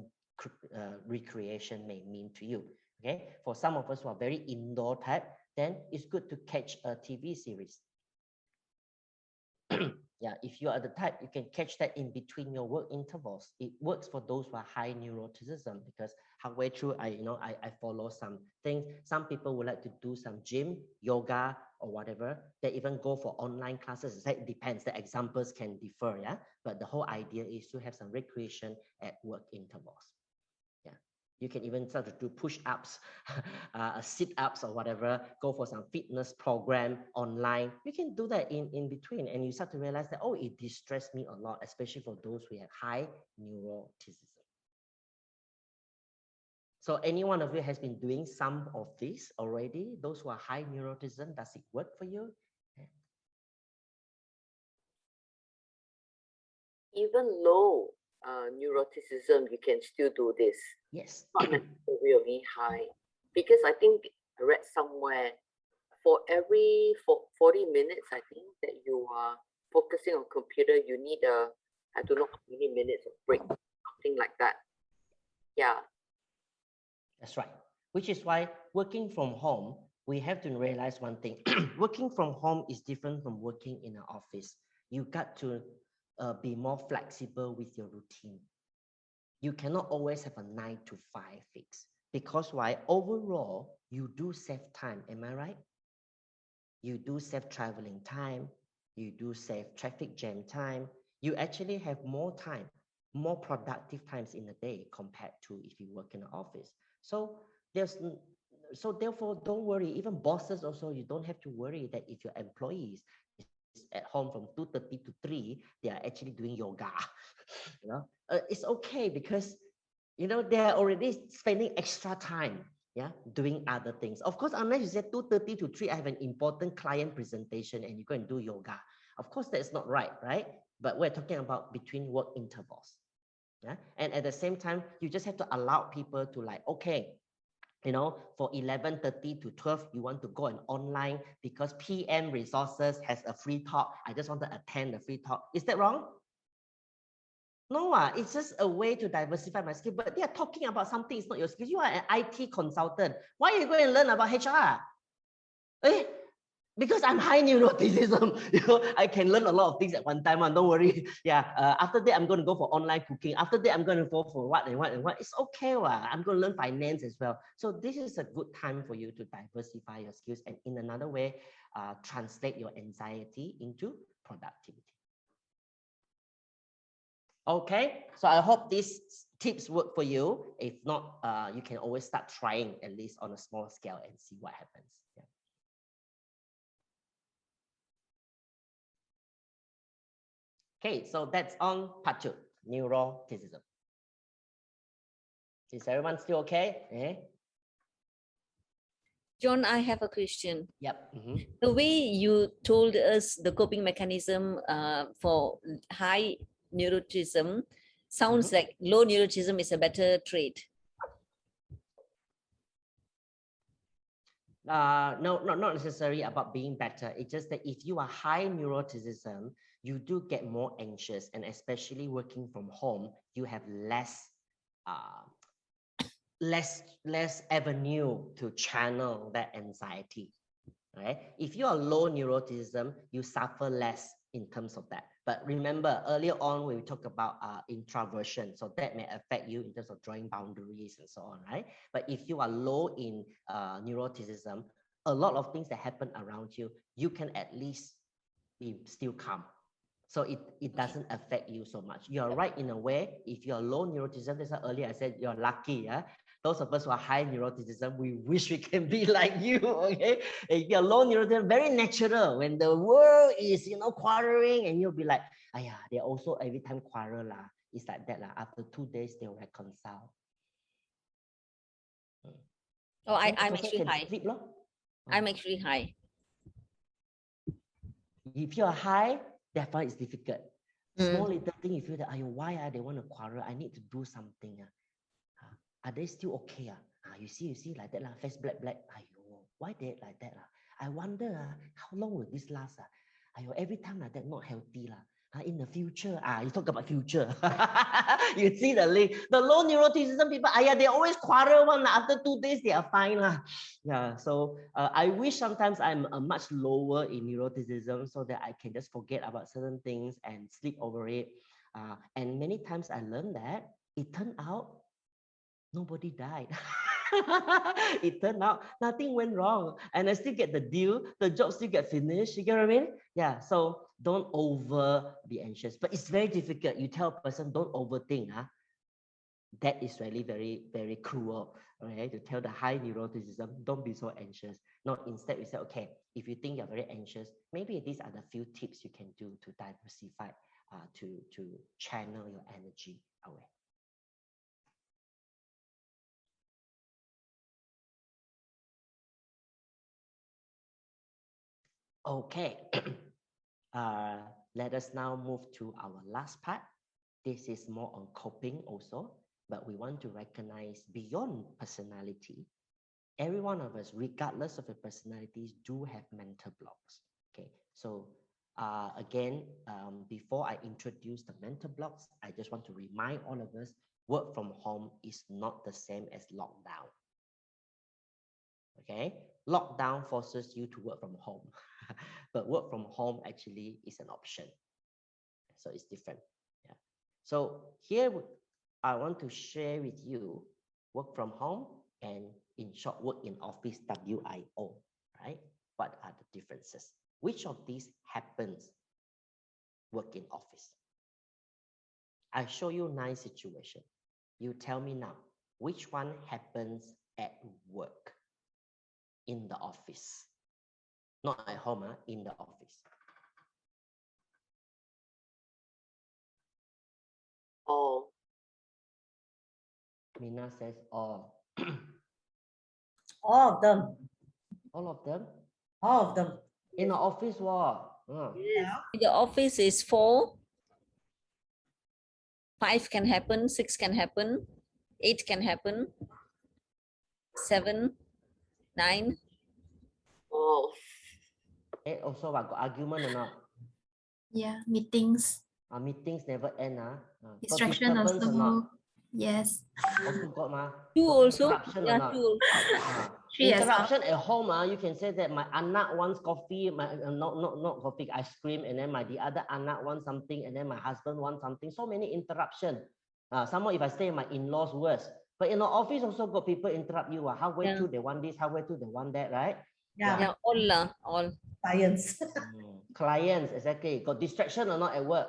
recreation may mean to you. Okay, for some of us who are very indoor type, then it's good to catch a TV series. Yeah, if you are the type, you can catch that in between your work intervals. It works for those who are high neuroticism, because halfway through, I follow some things. Some people would like to do some gym, yoga, or whatever. They even go for online classes. That depends. The examples can differ, yeah. But the whole idea is to have some recreation at work intervals. Yeah. You can even start to do push-ups, sit-ups or whatever, go for some fitness program online. You can do that in between, and you start to realize that, oh, it distressed me a lot, especially for those who have high neuroticism. So any one of you has been doing some of this already? Those who are high neuroticism, does it work for you? Even low neuroticism, you can still do this. Yes. Not necessarily really high, because I think I read somewhere for every 40 minutes, I think, that you are focusing on computer, you need I don't know how many minutes of break, something like that. Yeah. That's right. Which is why working from home, we have to realize one thing. Working from home is different from working in an office. You got to be more flexible with your routine. You cannot always have a 9 to 5 fix, because why? Overall, you do save time. Am I right? You do save traveling time. You do save traffic jam time. You actually have more time, more productive times in a day compared to if you work in an office. So therefore, don't worry. Even bosses also, you don't have to worry that if your employees at home from 2:30 to 3, they are actually doing yoga. You know, it's okay, because, you know, they are already spending extra time, yeah, doing other things. Of course, unless you say 2:30 to 3, I have an important client presentation and you go and do yoga. Of course, that's not right, right? But we're talking about between work intervals. Yeah, and at the same time, you just have to allow people to, like, okay, you know, for 11:30 to 12, you want to go an online because PM Resources has a free talk. I just want to attend the free talk. Is that wrong? No, it's just a way to diversify my skill. But they are talking about something, it's not your skill. You are an IT consultant. Why are you going to learn about HR? Because I'm high neuroticism, you know, I can learn a lot of things at one time. Don't worry. Yeah. After that, I'm going to go for online cooking. After that, I'm going to go for what and what and what. It's okay. I'm going to learn finance as well. So this is a good time for you to diversify your skills, and in another way, translate your anxiety into productivity. Okay, so I hope these tips work for you. If not, you can always start trying at least on a small scale and see what happens. Yeah. Okay, so that's on part 2, neuroticism. Is everyone still okay? Eh? John, I have a question. Yep. The way you told us the coping mechanism for high neuroticism sounds like low neuroticism is a better trait. No, not necessarily about being better. It's just that if you are high neuroticism, you do get more anxious, and especially working from home, you have less avenue to channel that anxiety. Right? If you are low neuroticism, you suffer less in terms of that. But remember, earlier on we talked about introversion, so that may affect you in terms of drawing boundaries and so on, right? But if you are low in neuroticism, a lot of things that happen around you, you can at least be still calm. So it doesn't affect you so much. You're right in a way. If you're low neuroticism, that's why earlier I said you're lucky. Yeah? Those of us who are high neuroticism, we wish we can be like you. Okay, if you're low neuroticism, very natural. When the world is quarreling, and you'll be like, "Aya, they also every time quarrel lah." It's like that lah. After 2 days, they'll reconcile. Oh, I'm actually high. Sleep, I'm actually high. If you're high, definitely it's difficult. Small little thing, you feel that, why they want to quarrel? I need to do something. Are they still okay? You see like that, face black. Why they like that? I wonder how long will this last? Every time like that, not healthy. In the future, you talk about future. You see the link. The low neuroticism people, they always quarrel one. After 2 days, they are fine. Yeah, so I wish sometimes I'm much lower in neuroticism so that I can just forget about certain things and sleep over it. And many times I learned that it turned out nobody died. It turned out nothing went wrong, and I still get the deal. The job still get finished. You get what I mean? Yeah. So don't over be anxious, but it's very difficult. You tell a person don't overthink. That is really very, very cruel. Okay, to tell the high neuroticism, don't be so anxious. No, instead we say, okay, if you think you're very anxious, maybe these are the few tips you can do to diversify, to channel your energy away. Okay, let us now move to our last part. This is more on coping also, but we want to recognize beyond personality, every one of us, regardless of the personalities, do have mental blocks. Okay, so again, before I introduce the mental blocks, I just want to remind all of us, work from home is not the same as lockdown. Okay, lockdown forces you to work from home, but work from home actually is an option. So it's different. Yeah. So here I want to share with you work from home and, in short, work in office, WIO, right? What are the differences? Which of these happens work in office? I show you 9 situations. You tell me now, which one happens at work? In the office, not at home, in the office. All. Mina says all. All of them. All of them? All of them. In the office, what? Yeah. The office is 4. 5 can happen, 6 can happen, 8 can happen, 7, 9. Oh. Also, what, got argument or not? Yeah, meetings, Meetings never end. Got distraction disturbance or not? also. Yes. Also got ma. 2 Got also. interruption or Yeah, not? 2 also. 3 as well. Interruption at home, you can say that my anak wants coffee, my not coffee, ice cream, and then the other anak wants something, and then my husband wants something. So many interruption. Some more if I stay in my in-laws, worse. But in the office also got people interrupt you. Halfway through they want this, halfway through they want that, right? Yeah. Yeah, all. Clients. Clients, exactly. Got distraction or not at work?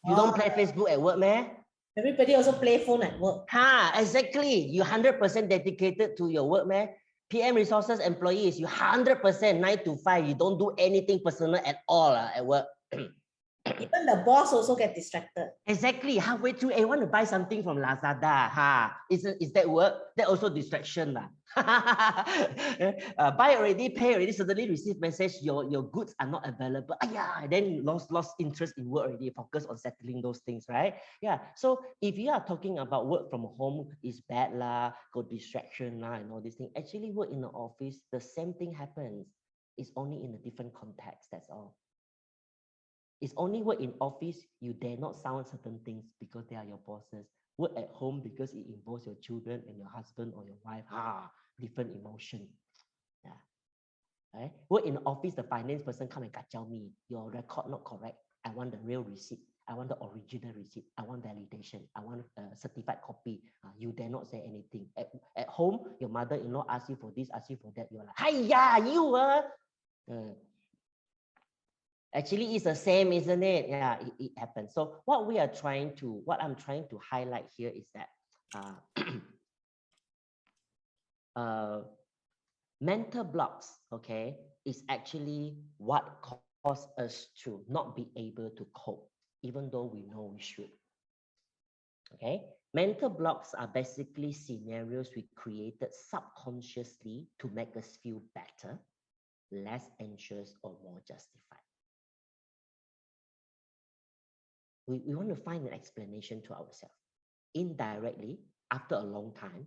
You don't play Facebook at work, man? Everybody also play phone at work. Exactly. You 100% dedicated to your work, man. PM Resources employees, you 100% 9 to 5. You don't do anything personal at all at work. Even the boss also get distracted. Exactly. Halfway through, I want to buy something from Lazada. Is that work? That also distraction. Buy already, pay already, suddenly receive message, your goods are not available. Then you lost interest in work already, focus on settling those things, right? Yeah. So if you are talking about work from home is bad got distraction and all these things, actually work in the office, the same thing happens. It's only in a different context, that's all. It's only work in office, you dare not sound certain things because they are your bosses. Work at home because it involves your children and your husband or your wife. Different emotion. Yeah. Right? Work in office, the finance person come and kacau me. Your record not correct. I want the real receipt. I want the original receipt. I want validation. I want a certified copy. You dare not say anything. At home, your mother-in-law asks you for this, asks you for that. You're like, hiya, you Actually, it's the same, isn't it? Yeah, it happens. So what I'm trying to highlight here is that mental blocks, okay, is actually what cause us to not be able to cope, even though we know we should. Okay, mental blocks are basically scenarios we created subconsciously to make us feel better, less anxious, or more justified. We want to find an explanation to ourselves. Indirectly, after a long time,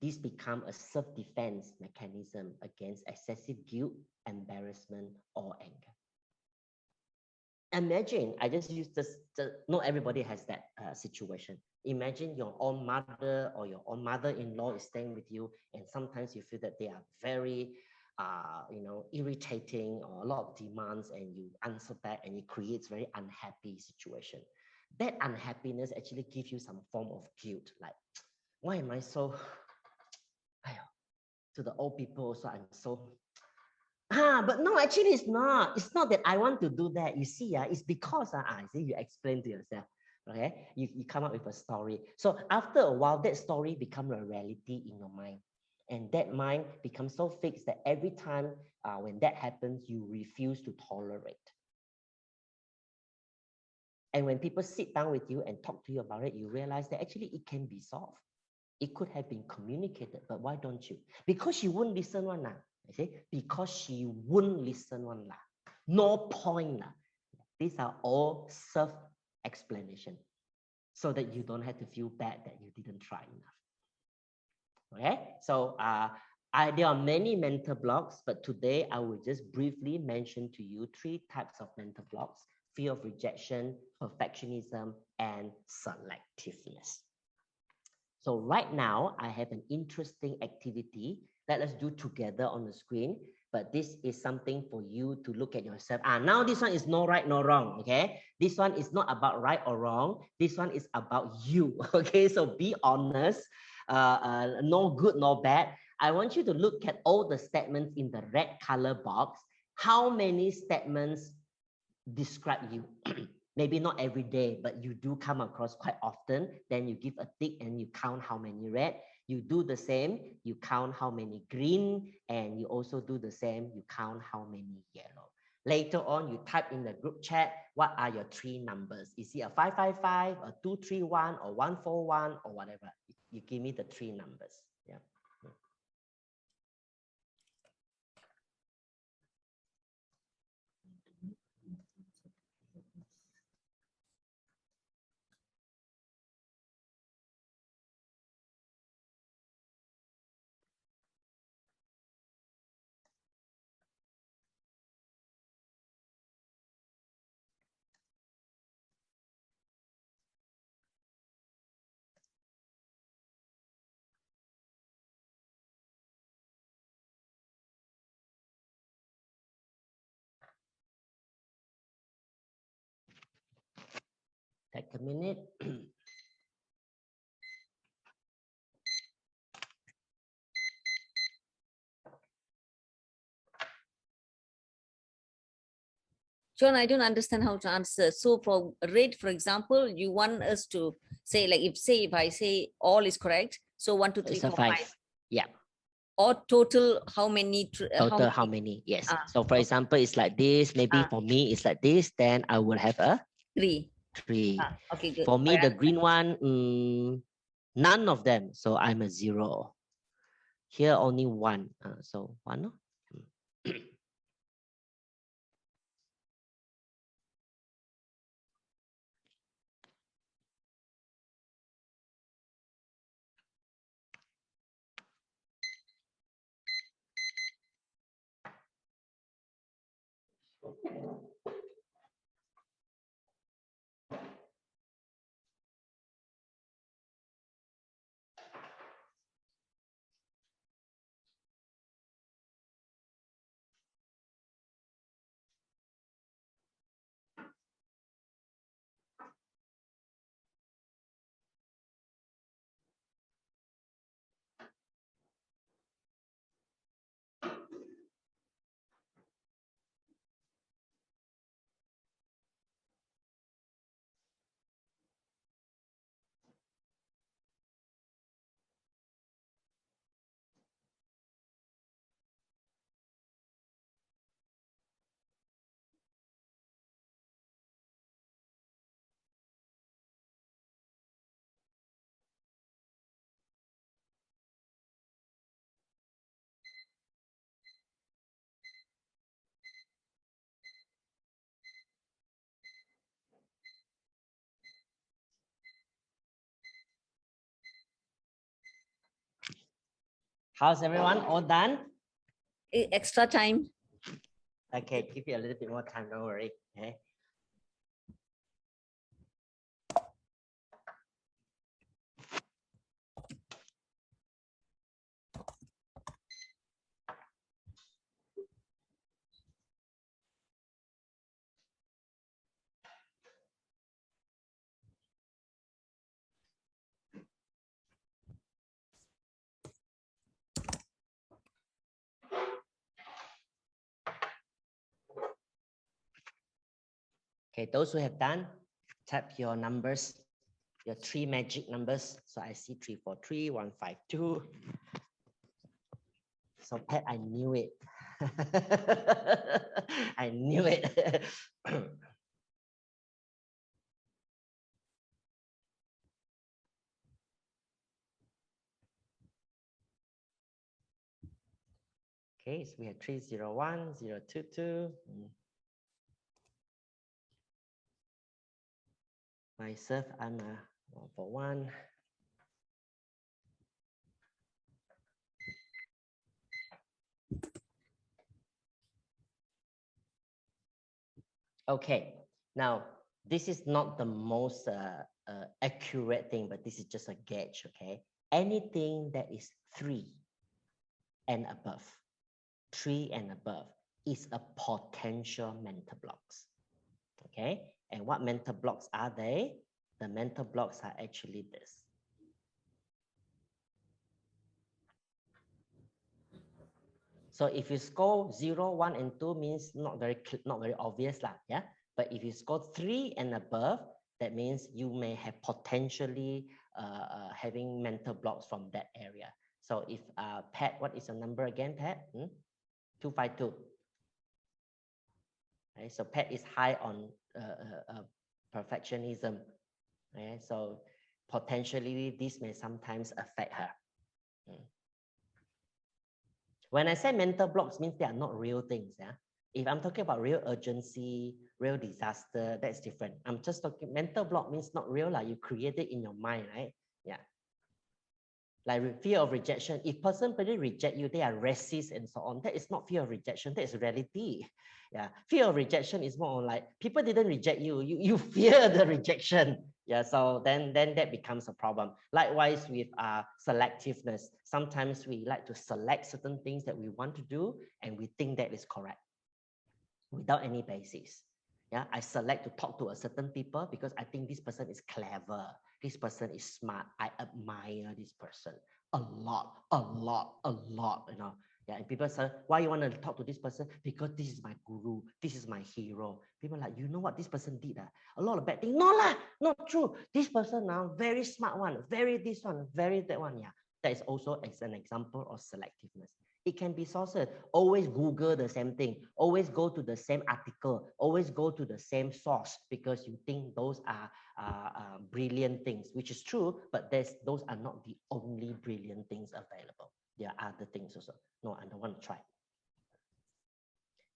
this becomes a self-defense mechanism against excessive guilt, embarrassment, or anger. Imagine, I just use this, not everybody has that situation. Imagine your own mother or your own mother-in-law is staying with you, and sometimes you feel that they are very irritating or a lot of demands, and you answer back and it creates very unhappy situation. That unhappiness actually gives you some form of guilt, like, why am I so, to the old people also, I'm so, but no, actually it's not that I want to do that. You see, it's because, see, you explain to yourself, okay? You come up with a story. So after a while, that story becomes a reality in your mind. And that mind becomes so fixed that every time when that happens, you refuse to tolerate. And when people sit down with you and talk to you about it, you realize that actually it can be solved. It could have been communicated, but why don't you? Because she wouldn't listen one. I say, because she wouldn't listen one. No point. These are all self-explanation so that you don't have to feel bad that you didn't try enough. Okay, so there are many mental blocks, but today I will just briefly mention to you 3 types of mental blocks: fear of rejection, perfectionism, and selectiveness. So right now, I have an interesting activity that let's do together on the screen, but this is something for you to look at yourself. Now this one is no right, no wrong, okay? This one is not about right or wrong. This one is about you, okay? So be honest, no good, no bad. I want you to look at all the statements in the red color box. How many statements describe you? Maybe not every day, but you do come across quite often. Then you give a tick and you count how many red. You do the same, you count how many green, and you also do the same, you count how many yellow. Later on, you type in the group chat, what are your 3 numbers? Is it a 555, a 231, or 141, or whatever? You give me the 3 numbers. Yeah. Take a minute. John, I don't understand how to answer. So for red, for example, you want us to say, like, if I say all is correct, so 1, 2, 3, It's a 4, 5. 5. Yeah. Or total, how many? Total, how many? Yes. Ah, So for example, it's like this. Maybe Ah. for me, it's like this. Then I will have a 3. 3. Okay, good. For me, I the green one, none of them. So I'm a 0. Here only 1. So 1. No? How's everyone? All done? Extra time. Okay, give you a little bit more time. Don't worry. Okay. Okay, those who have done, tap your numbers, your 3 magic numbers. So I see 343, 152. So Pat, I knew it. I knew it. Okay, so we have 301, 022. Myself, I'm a 141. Okay, now this is not the most accurate thing, but this is just a gauge, okay? Anything that is 3 and above, 3 and above is a potential mental blocks, okay? And what mental blocks are they? The mental blocks are actually this. So if you score 0, 1, and 2 means not very obvious lah, yeah. But if you score 3 and above, that means you may have potentially having mental blocks from that area. So if Pat, what is your number again, Pat? 252. Right, so Pat is high on perfectionism. Okay, so potentially this may sometimes affect her. When I say mental blocks, means they are not real things. Yeah. If I'm talking about real urgency, real disaster, that's different. I'm just talking mental block means not real, like you create it in your mind, right? Yeah. Like fear of rejection. If person really reject you, they are racist and so on. That is not fear of rejection. That is reality. Yeah. Fear of rejection is more like people didn't reject you. You fear the rejection. Yeah. So then that becomes a problem. Likewise with selectiveness. Sometimes we like to select certain things that we want to do, and we think that is correct without any basis. Yeah. I select to talk to a certain people because I think this person is clever. This person is smart. I admire this person a lot, you know. Yeah, and people say, why you want to talk to this person? Because this is my guru, this is my hero. People are like, you know what this person did? A lot of bad things. No lah, not true. This person now, very smart one, very this one, very that one. Yeah, that is also as an example of selectiveness. It can be sources. Always Google the same thing. Always go to the same article. Always go to the same source because you think those are brilliant things, which is true, but those are not the only brilliant things available. There are other things also. No, I don't want to try.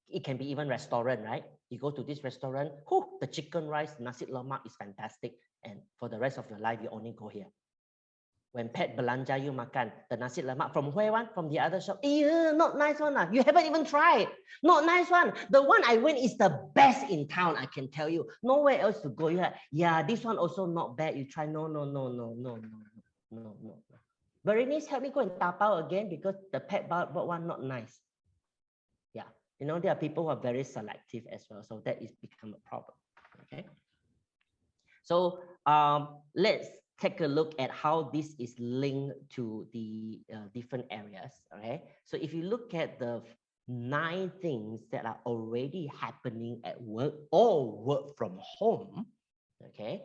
It can be even restaurant, right? You go to this restaurant, whoo, the chicken rice, nasi lemak is fantastic. And for the rest of your life, you only go here. When pet belanja you makan, the nasi lemak from where one? From the other shop. Not nice one. You haven't even tried. Not nice one. The one I went is the best in town, I can tell you. Nowhere else to go. Yeah, this one also not bad. You try. No. Berenice, help me go and tapao again because the pet bought one not nice. Yeah, you know, there are people who are very selective as well. So that is become a problem. Okay. So let's take a look at how this is linked to the different areas. Okay. So if you look at the 9 things that are already happening at work or work from home, okay,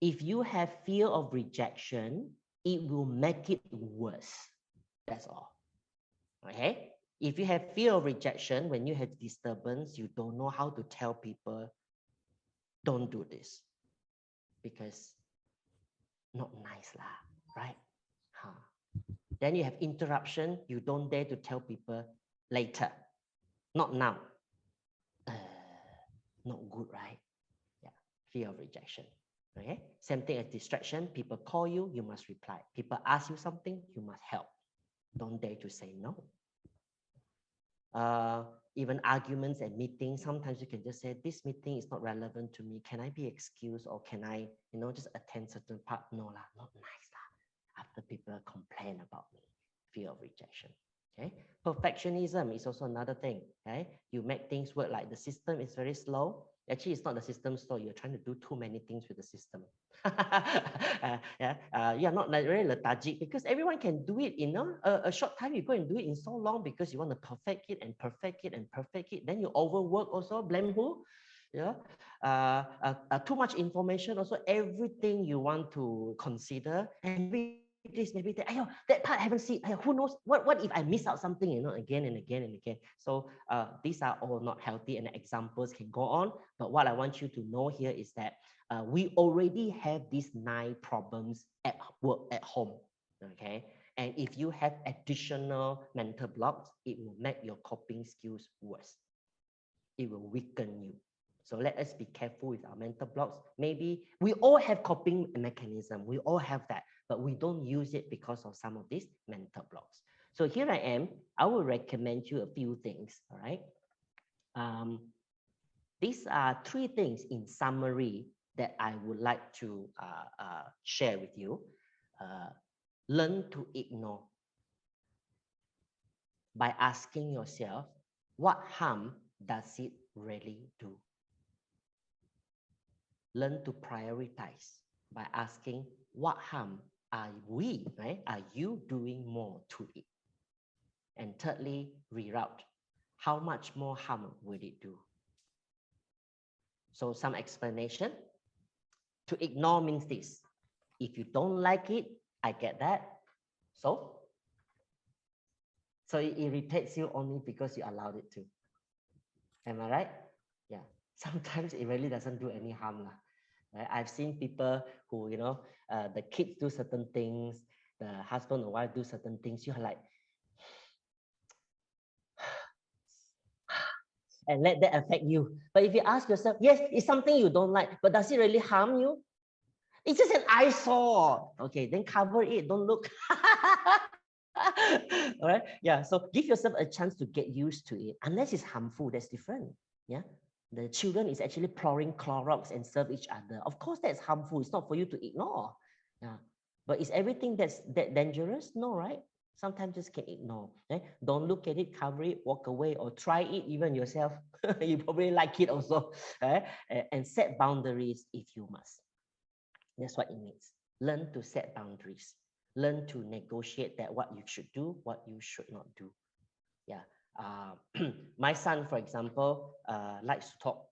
if you have fear of rejection, it will make it worse. That's all. Okay. If you have fear of rejection, when you have disturbance, you don't know how to tell people, don't do this because not nice lah, right? Then you have interruption. You don't dare to tell people later, not now. Not good, right? Yeah, fear of rejection. Okay, same thing as distraction. People call you, you must reply. People ask you something, you must help. Don't dare to say no. Even arguments and meetings, sometimes you can just say, this meeting is not relevant to me. Can I be excused or can I, just attend certain part? No lah, not nice lah. After people complain about me, fear of rejection. Okay, perfectionism is also another thing. Okay, you make things work like the system is very slow. Actually, it's not the system slow. You're trying to do too many things with the system. You're not like very lethargic because everyone can do it in a short time. You go and do it in so long because you want to perfect it and perfect it and perfect it. Then you overwork also. Blame who? Yeah. Too much information also. Everything you want to consider and this, maybe that. That part I haven't seen. Who knows? What if I miss out something? Again and again and again. So these are all not healthy, and examples can go on. But what I want you to know here is that we already have these 9 problems at work, at home. Okay, and if you have additional mental blocks, it will make your coping skills worse. It will weaken you. So let us be careful with our mental blocks. Maybe we all have coping mechanism. We all have that, but we don't use it because of some of these mental blocks. So here I am. I will recommend you a few things. All right. These are 3 things in summary that I would like to share with you. Learn to ignore by asking yourself, what harm does it really do? Learn to prioritize by asking, what harm are we, right? Are you doing more to it? And thirdly, reroute. How much more harm will it do? So some explanation. To ignore means this. If you don't like it, I get that. So it irritates you only because you allowed it to. Am I right? Yeah. Sometimes it really doesn't do any harm. Right? I've seen people who, the kids do certain things, the husband or wife do certain things. You're like, and let that affect you. But if you ask yourself, yes, it's something you don't like, but does it really harm you? It's just an eyesore. Okay, then cover it. Don't look. All right. Yeah. So give yourself a chance to get used to it. Unless it's harmful, that's different. Yeah. The children is actually pouring Clorox and serve each other. Of course, that's harmful. It's not for you to ignore. Yeah. But is everything that dangerous? No, right? Sometimes just can ignore. Okay? Don't look at it, cover it, walk away, or try it even yourself. You probably like it also. Okay? And set boundaries if you must. That's what it means. Learn to set boundaries. Learn to negotiate that what you should do, what you should not do. Yeah. My son, for example, likes to talk.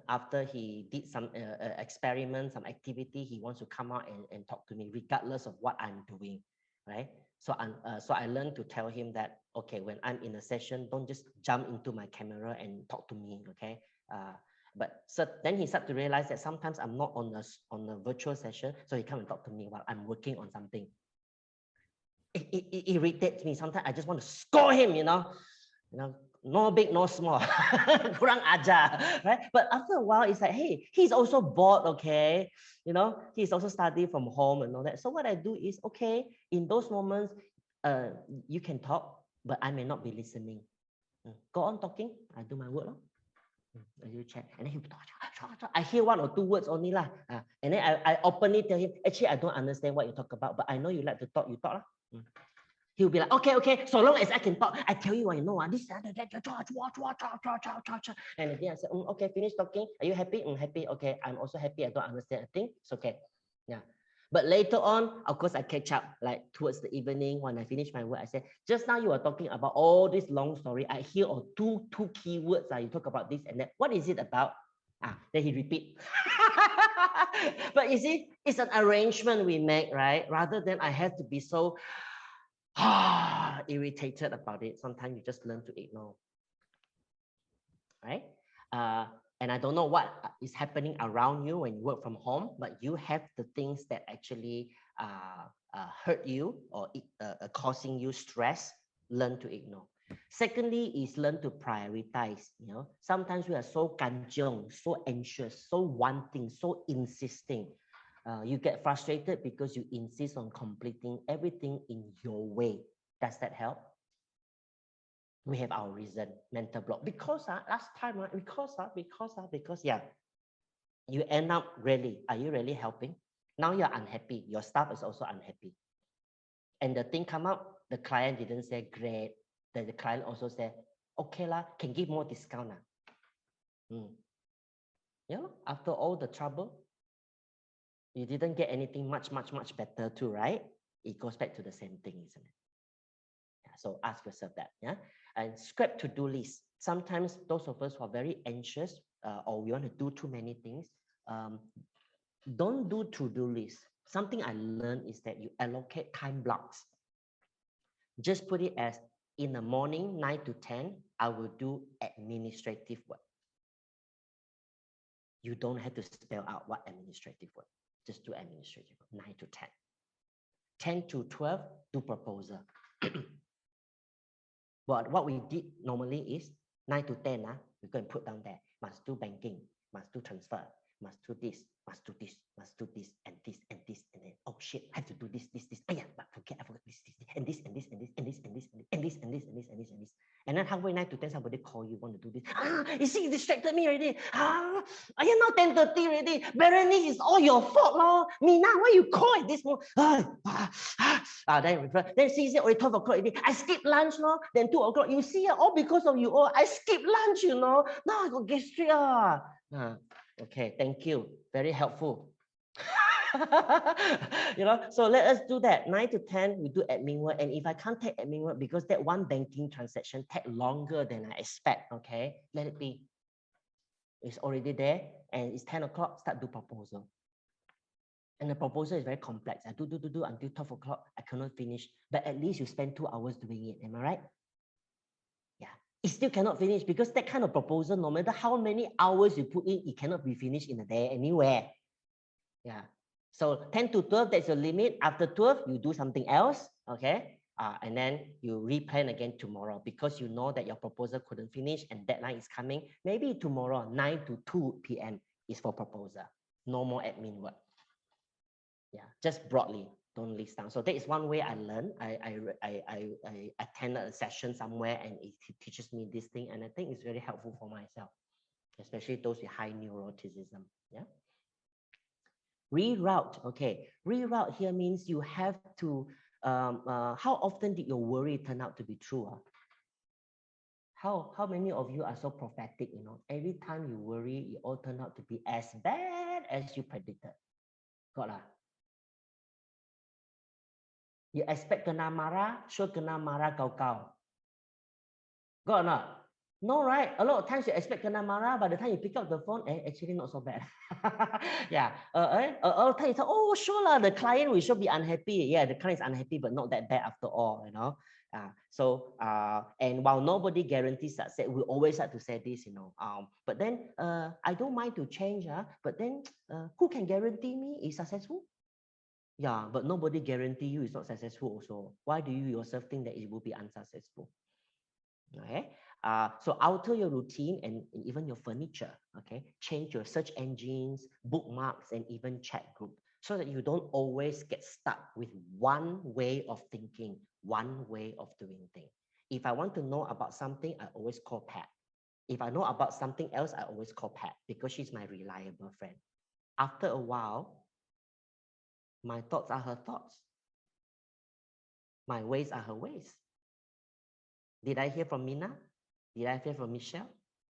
After he did some experiment, some activity, he wants to come out and talk to me, regardless of what I'm doing, right? So I learned to tell him that, okay, when I'm in a session, don't just jump into my camera and talk to me, okay? But so then he started to realize that sometimes I'm not on a virtual session, so he come and talk to me while I'm working on something. It irritates me. Sometimes I just want to score him, you know, no big, no small, kurang ajar, right? But after a while, it's like, hey, he's also bored, okay? You know, he's also studying from home and all that. So what I do is, okay, in those moments, you can talk, but I may not be listening. Go on talking. I do my work. I do check, and then he talk. I hear 1 or 2 words only lah. And then I openly tell him, actually, I don't understand what you talk about, but I know you like to talk. You talk lah. He'll be like, okay, so long as I can talk, I tell you, I know, this, and then I say, okay, finish talking. Are you happy? Happy. Okay, I'm also happy. I don't understand a thing. It's okay. Yeah. But later on, of course, I catch up, like towards the evening when I finish my work, I say, just now you were talking about all this long story. I hear two key words. You talk about this and that. What is it about? Then he repeat. But you see, it's an arrangement we make, right? Rather than I have to be so irritated about it. Sometimes you just learn to ignore, right? And I don't know what is happening around you when you work from home, but you have the things that actually hurt you or causing you stress, learn to ignore. Secondly is learn to prioritize. You know, sometimes we are so kanchiong, so anxious, so wanting, so insisting. You get frustrated because you insist on completing everything in your way. Does that help? We have our reason, mental block. Because last time, because yeah. You end up really, are you really helping? Now you're unhappy. Your staff is also unhappy. And the thing come up, the client didn't say great. Then the client also said, okay lah, can give more discount lah. Yeah, after all the trouble, you didn't get anything much better too, right? It goes back to the same thing, isn't it? Yeah, so ask yourself that, yeah? And scrap to-do list. Sometimes those of us who are very anxious or we want to do too many things, don't do to-do list. Something I learned is that you allocate time blocks. Just put it as in the morning, 9 to 10, I will do administrative work. You don't have to spell out what administrative work. Just do administrative work, 9 to 10. 10 to 12, do proposal. But what we did normally is 9 to 10, we go and put down there, must do banking, must do transfer, must do this, must do this, must do this, and this, and this, and then, oh shit, I have to do this. Oh yeah, but I forgot this, and this, and this, and this, and this, and this, and this, and this, and this, and this, and this. And then halfway 9 to 10, somebody call you, want to do this. You see, you distracted me already. Are you now 10:30 already? Berenice, it's all your fault, lor. Mina, why you call at this moment? Then see, already 12 o'clock already. I skip lunch, no? Then 2 o'clock. You see, all because of you. I skip lunch, you know. Now I got gastric. Okay, thank you. Very helpful. You know, so let us do that. 9 to 10, we do admin work. And if I can't take admin work because that one banking transaction take longer than I expect, okay, let it be. It's already there and it's 10 o'clock, start do proposal. And the proposal is very complex. I do until 12 o'clock, I cannot finish. But at least you spend 2 hours doing it, am I right? Yeah, it still cannot finish because that kind of proposal, no matter how many hours you put in, it cannot be finished in a day anywhere. Yeah. So 10 to 12, that's your limit. After 12, you do something else, okay? And then you replan again tomorrow because you know that your proposal couldn't finish and deadline is coming. Maybe tomorrow, 9 to 2 p.m. is for proposal. No more admin work. Yeah, just broadly, don't list down. So that is one way I learned. I attended a session somewhere and it teaches me this thing. And I think it's very helpful for myself, especially those with high neuroticism. Yeah. Reroute, okay. Reroute here means you have to, how often did your worry turn out to be true? How many of you are so prophetic, you know? Every time you worry, it all turned out to be as bad as you predicted. Got lah. You expect kena marah, sure kena marah kau. Got or not? No, right? A lot of times you expect kena marah. By the time you pick up the phone, actually not so bad. Yeah. All the time you say, oh, sure lah, the client will sure be unhappy. Yeah, the client is unhappy, but not that bad after all, you know. And while nobody guarantees success, we always have to say this, you know. But then I don't mind to change, but then who can guarantee me is successful? Yeah, but nobody guarantee you is not successful also. Why do you yourself think that it will be unsuccessful? Okay. So alter your routine and even your furniture. Okay. Change your search engines, bookmarks, and even chat group so that you don't always get stuck with one way of thinking, one way of doing things. If I want to know about something, I always call Pat. If I know about something else, I always call Pat because she's my reliable friend. After a while, my thoughts are her thoughts. My ways are her ways. Did I hear from Mina? Did I hear from Michelle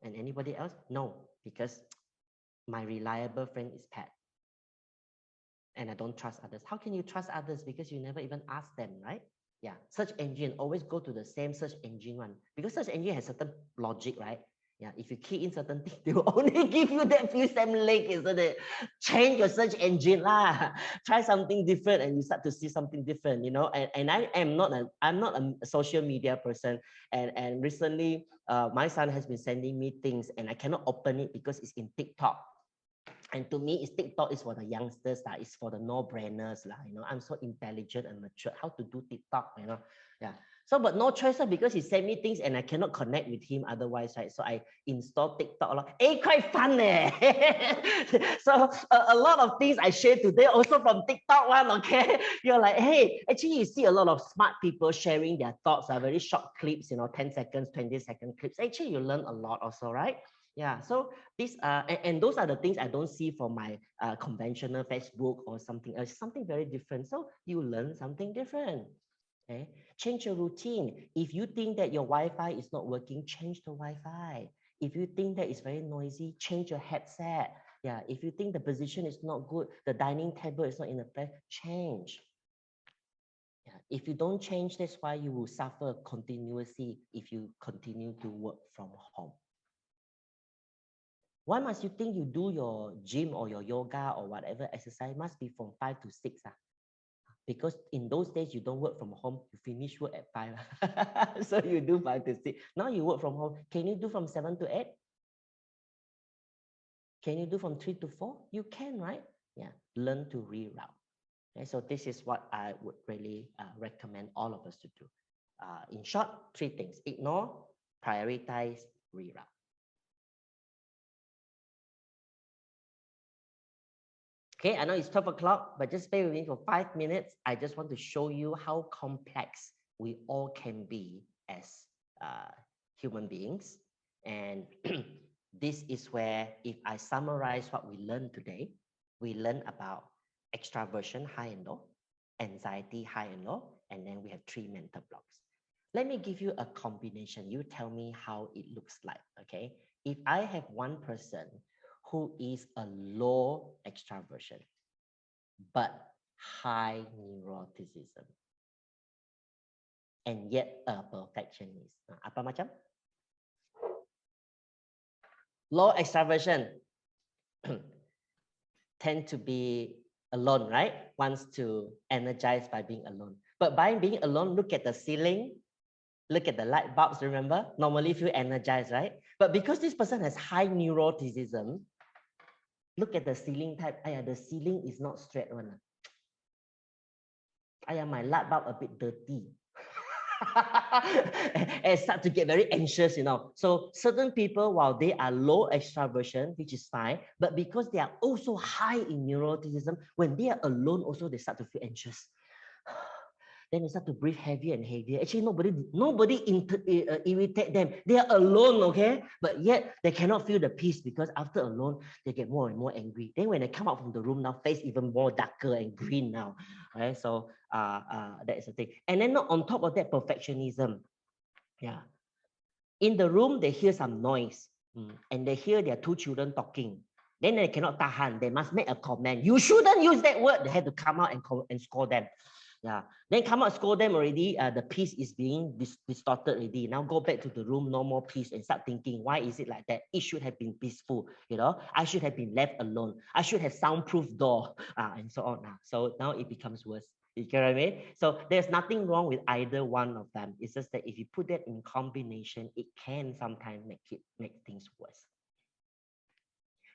and anybody else? No, because my reliable friend is Pat. And I don't trust others. How can you trust others? Because you never even ask them, right? Yeah, search engine, always go to the same search engine one. Because search engine has certain logic, right? Yeah, if you key in certain things, they will only give you that few same link, isn't it? Change your search engine lah. Try something different and you start to see something different, you know. And I'm not a social media person. And recently, my son has been sending me things and I cannot open it because it's in TikTok. And to me, TikTok is for the youngsters, it's for the no-brainers. You know, I'm so intelligent and mature. How to do TikTok, you know? Yeah. So, but no choice because he sent me things and I cannot connect with him otherwise, right? So I installed TikTok a lot. Quite fun, eh? So a lot of things I share today also from TikTok one, okay? You're like, hey, actually you see a lot of smart people sharing their thoughts, very short clips, you know, 10 seconds, 20-second clips. Actually, you learn a lot also, right? Yeah, so these and those are the things I don't see from my conventional Facebook or something else, something very different. So you learn something different. Okay, change your routine. If you think that your Wi-Fi is not working, change the Wi-Fi. If you think that it's very noisy, change your headset. Yeah, if you think the position is not good, the dining table is not in the place, change. Yeah, if you don't change, that's why you will suffer continuously if you continue to work from home. Why must you think you do your gym or your yoga or whatever exercise must be from 5 to 6? Because in those days, you don't work from home, you finish work at 5. So you do 5 to 6. Now you work from home. Can you do from 7 to 8? Can you do from 3 to 4? You can, right? Yeah, learn to reroute. Okay, so this is what I would really recommend all of us to do. In short, 3 things: ignore, prioritize, reroute. Okay, I know it's 12 o'clock, but just stay with me for 5 minutes. I just want to show you how complex we all can be as human beings. And this is where, if I summarize what we learned today, we learned about extraversion, high and low, anxiety, high and low, and then we have 3 mental blocks. Let me give you a combination. You tell me how it looks like, okay? If I have one person who is a low extraversion, but high neuroticism, and yet a perfectionist. Apa macam? Low extraversion tend to be alone, right? Wants to energize by being alone. But by being alone, look at the ceiling, look at the light bulbs, remember? Normally feel energized, right? But because this person has high neuroticism, look at the ceiling type. The ceiling is not straight one. My light bulb a bit dirty. And start to get very anxious, you know. So certain people, while they are low extraversion, which is fine, but because they are also high in neuroticism, when they are alone also, they start to feel anxious. Then they start to breathe heavier and heavier. Actually, nobody irritate them. They are alone, okay? But yet they cannot feel the peace because after alone, they get more and more angry. Then when they come out from the room now, face even more darker and green now. Right? So that is the thing. And then on top of that, perfectionism. Yeah. In the room, they hear some noise and they hear their 2 children talking. Then they cannot tahan. They must make a comment. You shouldn't use that word. They have to come out and scold them. Yeah. Then come out, scold them already. The peace is being distorted already. Now go back to the room, no more peace, and start thinking, why is it like that? It should have been peaceful. You know, I should have been left alone. I should have soundproof door, and so on. So now it becomes worse. You get what I mean? So there's nothing wrong with either one of them. It's just that if you put that in combination, it can sometimes make things worse.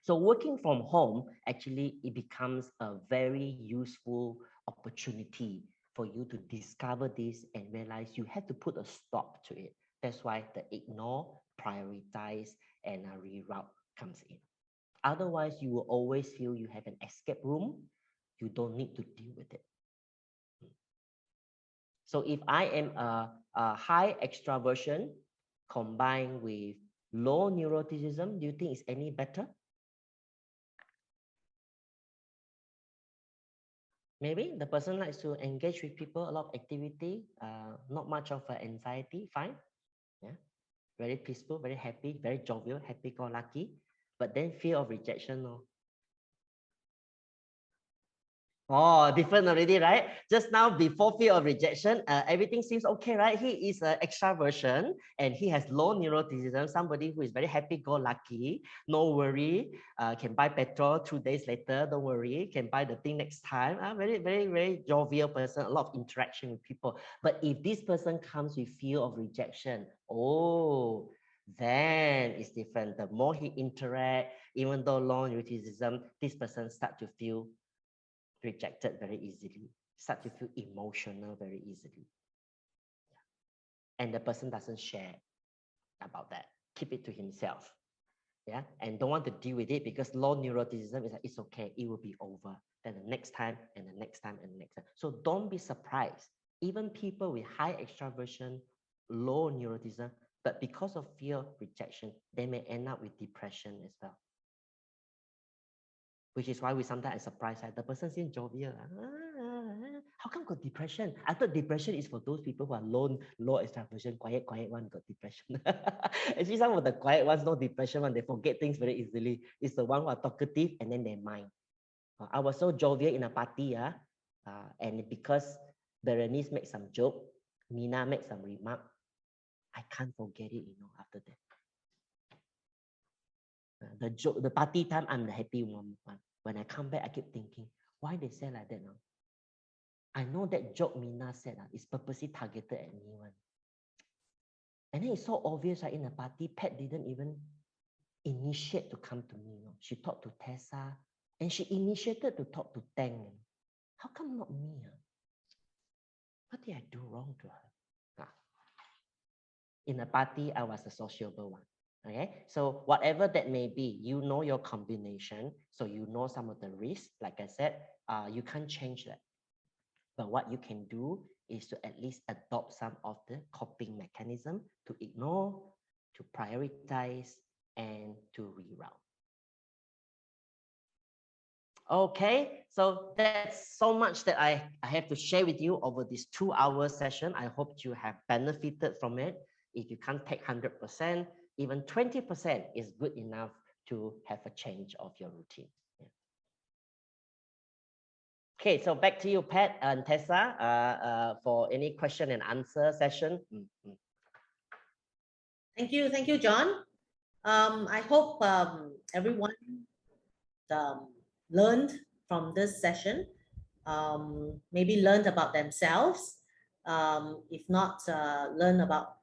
So working from home, actually, it becomes a very useful opportunity for you to discover this and realize you have to put a stop to it. That's why the ignore, prioritize, and reroute comes in. Otherwise, you will always feel you have an escape room. You don't need to deal with it. So if I am a high extraversion combined with low neuroticism, do you think it's any better? Maybe the person likes to engage with people, a lot of activity, not much of anxiety, fine. Yeah, very peaceful, very happy, very jovial, happy-go-lucky. But then fear of rejection, no. Oh, different already, right? Just now, before fear of rejection, everything seems okay, right? He is an extraversion and he has low neuroticism, somebody who is very happy-go-lucky, no worry, can buy petrol 2 days later, don't worry, can buy the thing next time. Very, very, very jovial person, a lot of interaction with people. But if this person comes with fear of rejection, oh, then it's different. The more he interacts, even though low neuroticism, this person starts to feel rejected very easily, start to feel emotional very easily. And the person doesn't share about that, keep it to himself. Yeah, and don't want to deal with it because low neuroticism is like, it's okay, it will be over. Then the next time and the next time and the next time. So don't be surprised. Even people with high extraversion, low neuroticism, but because of fear of rejection, they may end up with depression as well. Which is why we sometimes are surprised that the person seems jovial. How come got depression? I thought depression is for those people who are low extraversion, quiet one got depression. Actually, some of the quiet ones, no depression one, they forget things very easily. It's the one who are talkative and then they mind. I was so jovial in a party, and because Berenice made some joke, Mina made some remark, I can't forget it, after that. The joke, the party time, I'm the happy one. When I come back, I keep thinking, why they say like that now? I know that joke Mina said is purposely targeted at me one. And then it's so obvious, right? In the party, Pat didn't even initiate to come to me. She talked to Tessa, and she initiated to talk to Tang. How come not me? What did I do wrong to her? In the party, I was the sociable one. Okay, so whatever that may be, you know your combination, so you know some of the risks. Like I said, you can't change that. But what you can do is to at least adopt some of the coping mechanism to ignore, to prioritize, and to reroute. Okay, so that's so much that I have to share with you over this 2-hour session. I hope you have benefited from it. If you can't take 100%, even 20% is good enough to have a change of your routine. Yeah. Okay, so back to you, Pat and Tessa, for any question and answer session. Thank you, John. I hope everyone learned from this session, maybe learned about themselves, if not learn about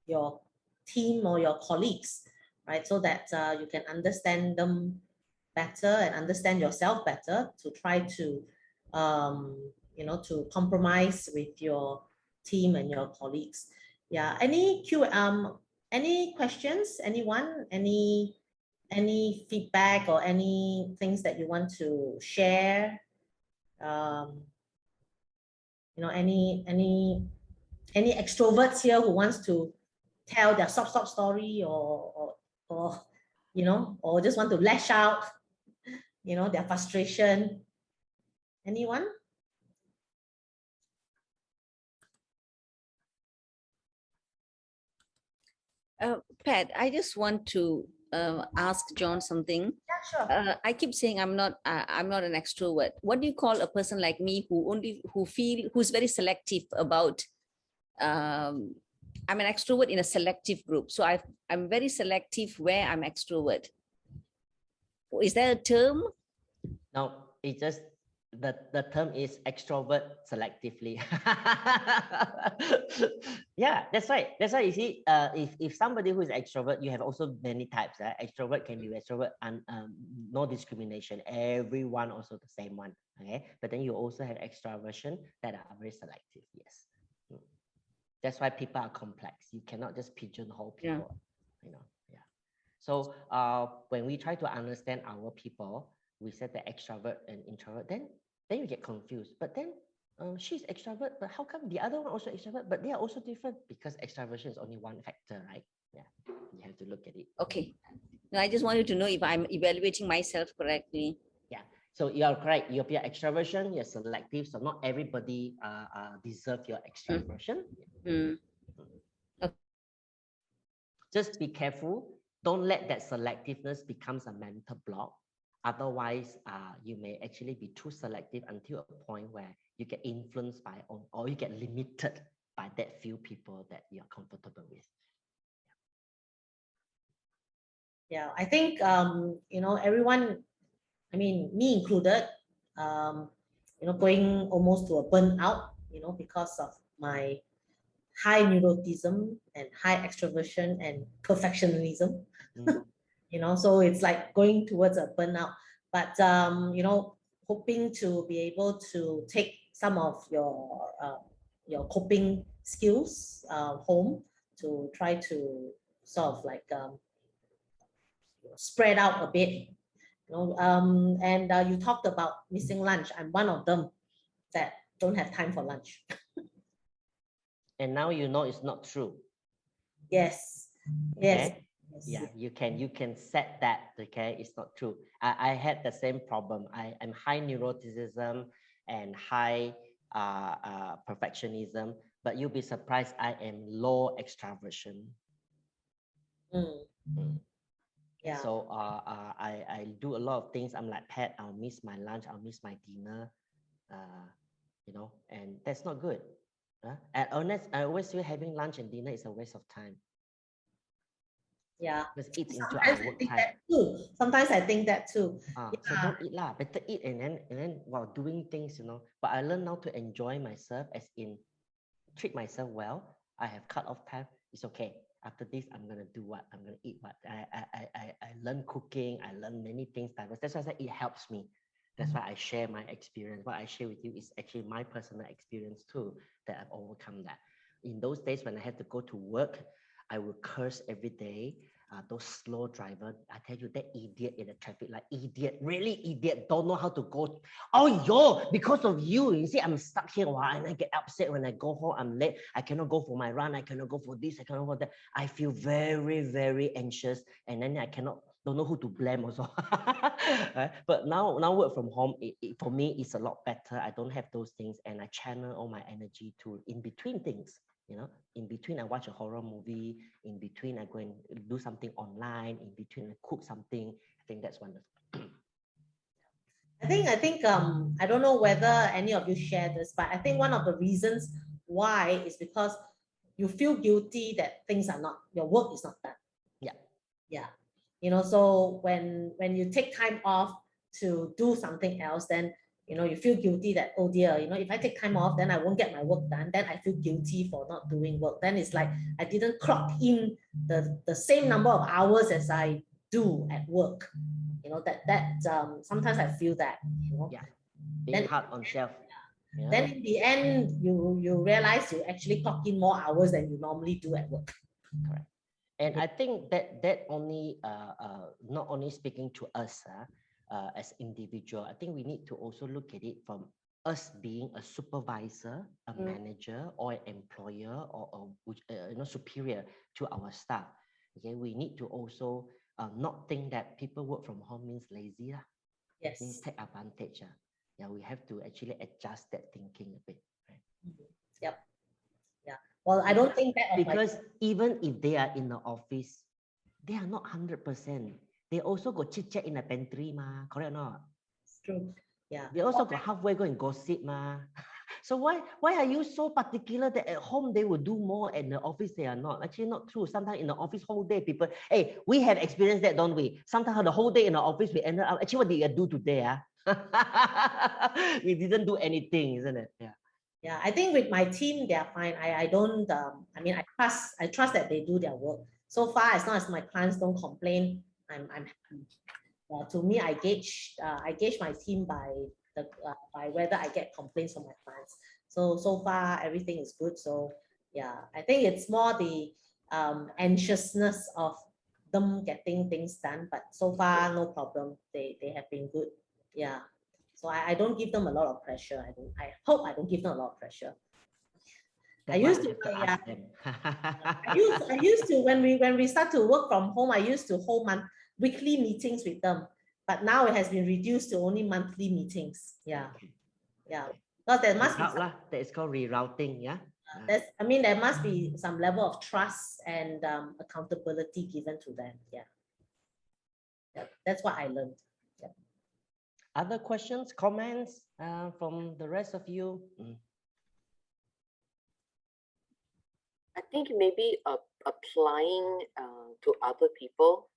your team or your colleagues, right? So that you can understand them better and understand yourself better to try to, to compromise with your team and your colleagues. Yeah, any questions? Anyone? Any feedback or any things that you want to share? Any extroverts here who wants to tell their sob story or just want to lash out, their frustration? Anyone? Pat, I just want to ask John something? Yeah, sure. I keep saying I'm not an extrovert. What do you call a person like me who's very selective about? I'm an extrovert in a selective group, so I'm very selective where I'm extrovert. Is there a term? No, it just the term is extrovert selectively. Yeah, that's right. That's why you see, if somebody who is extrovert, you have also many types. Extrovert can be extrovert and no discrimination. Everyone also the same one. Okay, but then you also have extraversion that are very selective. Yes, that's why people are complex. You cannot just pigeonhole people. You know, yeah. So when we try to understand our people, we said the extrovert and introvert, then you get confused. But then she's extrovert, but how come the other one also extrovert? But they are also different because extraversion is only one factor, right? Yeah, you have to look at it. Okay. No, I just wanted to know if I'm evaluating myself correctly. Yeah. So you are correct. You're extraversion, you're selective. So not everybody deserve your extraversion. Okay. Just be careful. Don't let that selectiveness becomes a mental block. Otherwise, you may actually be too selective until a point where you get influenced by or you get limited by that few people that you're comfortable with. Yeah, I think you know, everyone, I mean, me included, you know, going almost to a burnout, you know, because of my high neuroticism and high extroversion and perfectionism. You know, so it's like going towards a burnout. But you know, hoping to be able to take some of your coping skills home to try to sort of like spread out a bit. You know, and you talked about missing lunch. I'm one of them that don't have time for lunch. And now you know it's not true. Yes. Yes. Okay? Yeah, you can set that. Okay, it's not true. I had the same problem. I'm high neuroticism and high perfectionism, but you'll be surprised I am low extraversion. Yeah. So I do a lot of things. I'm like, Pat, I'll miss my lunch, I'll miss my dinner, you know, and that's not good. And honest, I always feel having lunch and dinner is a waste of time. Yeah. Just eat into Sometimes our I work think time. that too. Sometimes I think that too. So don't eat lah. Better eat and then while doing things, you know. But I learned now to enjoy myself, as in treat myself well. I have cut off time. It's okay. After this, I'm gonna do what? I'm gonna eat what? I learn cooking. I learn many things. That's why I said it helps me. That's why I share my experience. What I share with you is actually my personal experience too, that I've overcome that. In those days when I had to go to work, I would curse every day. Those slow drivers, I tell you, that idiot in the traffic light, idiot, really idiot, don't know how to go. Oh, yo, because of you, you see, I'm stuck here, and I get upset when I go home, I'm late, I cannot go for my run, I cannot go for this, I cannot go for that. I feel very, very anxious, and then I don't know who to blame also. But now work from home, for me, it's a lot better. I don't have those things, and I channel all my energy to in between things. You know, in between I watch a horror movie, in between I go and do something online, in between I cook something. I think that's wonderful. I think I don't know whether any of you share this, but I think one of the reasons why is because you feel guilty that things are not, your work is not done. Yeah. Yeah. You know, so when you take time off to do something else, then you know, you feel guilty that, oh dear, you know, if I take time off, then I won't get my work done. Then I feel guilty for not doing work. Then it's like I didn't clock in the same number of hours as I do at work. You know, that sometimes I feel that, you know. Yeah, being hard on self. Yeah. Then in the end, you realize you actually clock in more hours than you normally do at work. Correct. And I think that only not only speaking to us as individual, I think we need to also look at it from us being a supervisor, a manager, or an employer, or you know, superior to our staff. Okay, we need to also not think that people work from home means lazy. Yes. Means take advantage. Yeah, we have to actually adjust that thinking a bit. Right? Yep. Yeah. Well, I don't think that because even if they are in the office, they are not 100%. They also go chit chat in the pantry, ma. Correct or not? It's true. Yeah. They also go halfway go and gossip, ma. So why are you so particular that at home they will do more, and the office they are not? Actually, not true. Sometimes in the office whole day, people, hey, we have experienced that, don't we? Sometimes the whole day in the office we ended up, actually, what did you do today? We didn't do anything, isn't it? Yeah. Yeah, I think with my team, they are fine. I don't, I mean, I trust that they do their work. So far, as long as my clients don't complain, I'm happy. To me, I gauge my team by whether I get complaints from my clients. So far everything is good. So yeah, I think it's more the anxiousness of them getting things done. But so far, no problem. They have been good. Yeah. So I don't give them a lot of pressure. I hope I don't give them a lot of pressure. I used to ask them. I used to when we start to work from home, I used to hold weekly meetings with them, but now it has been reduced to only monthly meetings. Yeah, yeah, because there must be that is called rerouting. Yeah, I mean, there must be some level of trust and accountability given to them. Yeah, that's what I learned. Yeah. Other questions, comments from the rest of you? I think maybe applying to other people,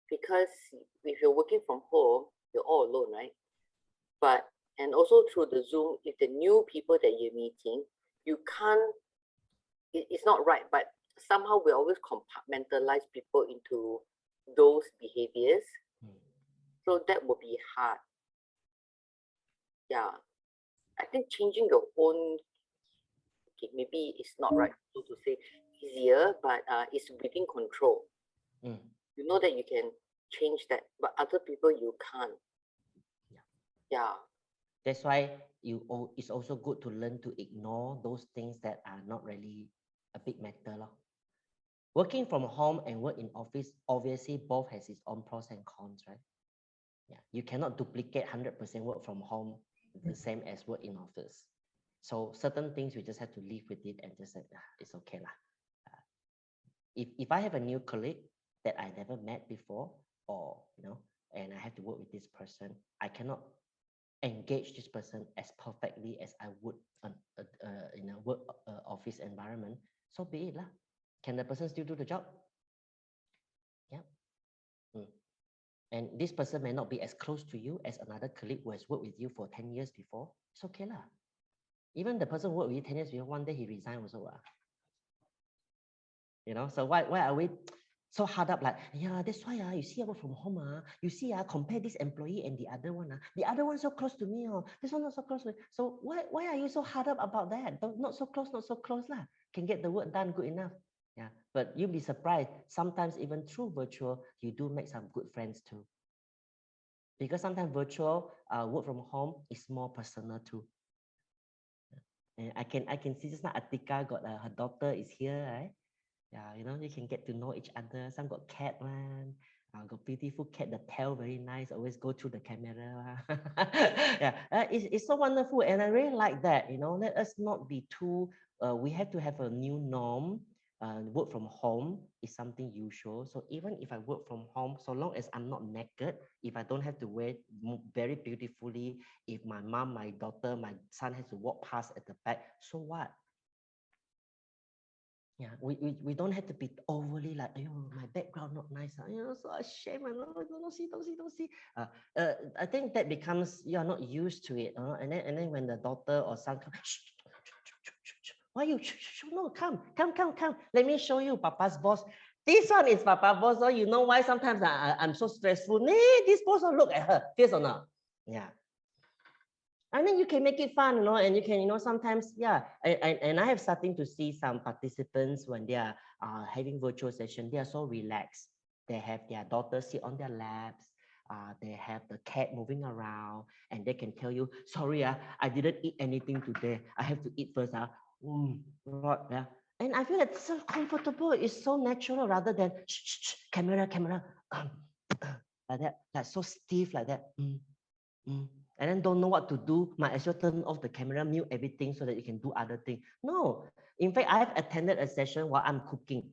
because if you're working from home, you're all alone, right? But, and also through the Zoom, if the new people that you're meeting, you can't, it's not right, but somehow we always compartmentalize people into those behaviors. So that will be hard. Yeah. I think changing your own, okay, maybe it's not right so to say easier, but it's within control. You know that you can change that, but other people you can't. Yeah. That's why it's also good to learn to ignore those things that are not really a big matter. Working from home and work in office, obviously both has its own pros and cons, right? Yeah, you cannot duplicate 100% work from home the same as work in office. So certain things we just have to live with it and just say, it's okay lah. If I have a new colleague that I never met before, or and I have to work with this person, I cannot engage this person as perfectly as I would in a work office environment. So be it lah. Can the person still do the job? Yeah. And this person may not be as close to you as another colleague who has worked with you for 10 years before. It's okay lah. Even the person who worked with you 10 years before, one day he resigned also. So why are we so hard up like, yeah, that's why you see I work from home, you see compare this employee and the other one, the other one so close to me, this one not so close to me. So why are you so hard up about that? Not so close lah. Can get the work done good enough. Yeah, but you'll be surprised. Sometimes even through virtual, you do make some good friends too. Because sometimes virtual work from home is more personal too. And I can see just now Atika got her daughter is here, right? Yeah, you can get to know each other. Some got cat one, got beautiful cat, the tail very nice, always go through the camera. Yeah, it's so wonderful, and I really like that. Let us not be too. We have to have a new norm. Work from home is something usual. So even if I work from home, so long as I'm not naked, if I don't have to wear very beautifully, if my mom, my daughter, my son has to walk past at the back, so what? Yeah, we don't have to be overly like, my background not nice. So ashamed. Don't see. I think that becomes you are not used to it. And then when the daughter or son comes, why you? No, come. Let me show you Papa's boss. This one is Papa's boss. So you know why sometimes I'm so stressful. This boss, look at her. Fierce or not? Yeah. And then you can make it fun, and you can, sometimes, yeah. And I have starting to see some participants when they are having virtual session, they are so relaxed. They have their daughter sit on their laps. They have the cat moving around, and they can tell you, sorry, I didn't eat anything today. I have to eat first. What? Yeah. And I feel it's so comfortable. It's so natural rather than camera, like that, like so stiff like that. And then don't know what to do, might as well turn off the camera, mute everything so that you can do other things. No, in fact, I have attended a session while I'm cooking.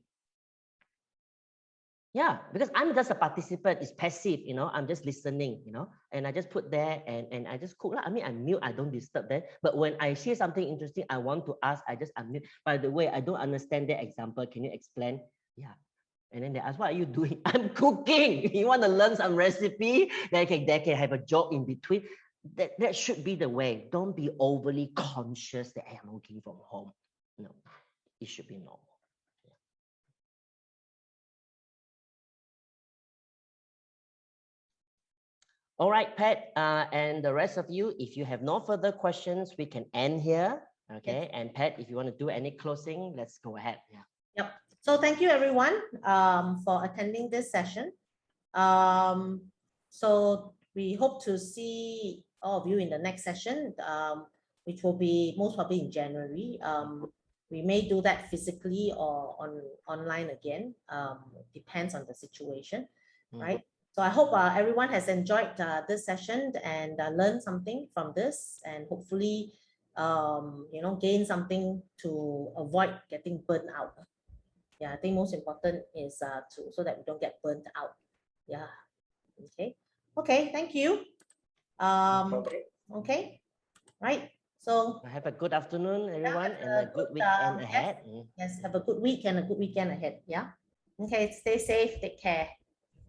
Yeah, because I'm just a participant, it's passive, I'm just listening, and I just put there and I just cook. I mean, I mute, I don't disturb them. But when I hear something interesting, I want to ask, I just unmute. By the way, I don't understand that example. Can you explain? Yeah. And then they ask, what are you doing? I'm cooking. You want to learn some recipe? They can have a joke in between. That should be the way. Don't be overly conscious that I am working from home. No, it should be normal. All right, Pat, and the rest of you, if you have no further questions, we can end here. Okay, Yes. and Pat, if you want to do any closing, let's go ahead. Yeah. Yep. So thank you everyone for attending this session. So we hope to see all of you in the next session, which will be most probably in January. We may do that physically or online again. Depends on the situation, right? So I hope everyone has enjoyed this session and learned something from this, and hopefully, gain something to avoid getting burnt out. Yeah, I think most important is so that we don't get burnt out. Yeah. Okay. Okay. Thank you. Okay. Right. So Have a good afternoon, everyone, have and a good weekend ahead. yes, have a good week and a good weekend ahead. Yeah. Okay. Stay safe. Take care.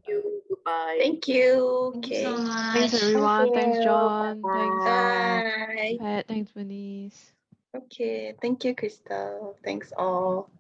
Thank you. Goodbye. Thank you. Thank you so Okay. much. Thanks everyone. Thanks you. John. Thanks Bye. Pat. Thanks Bernice. Okay. Thank you, Crystal. Thanks all.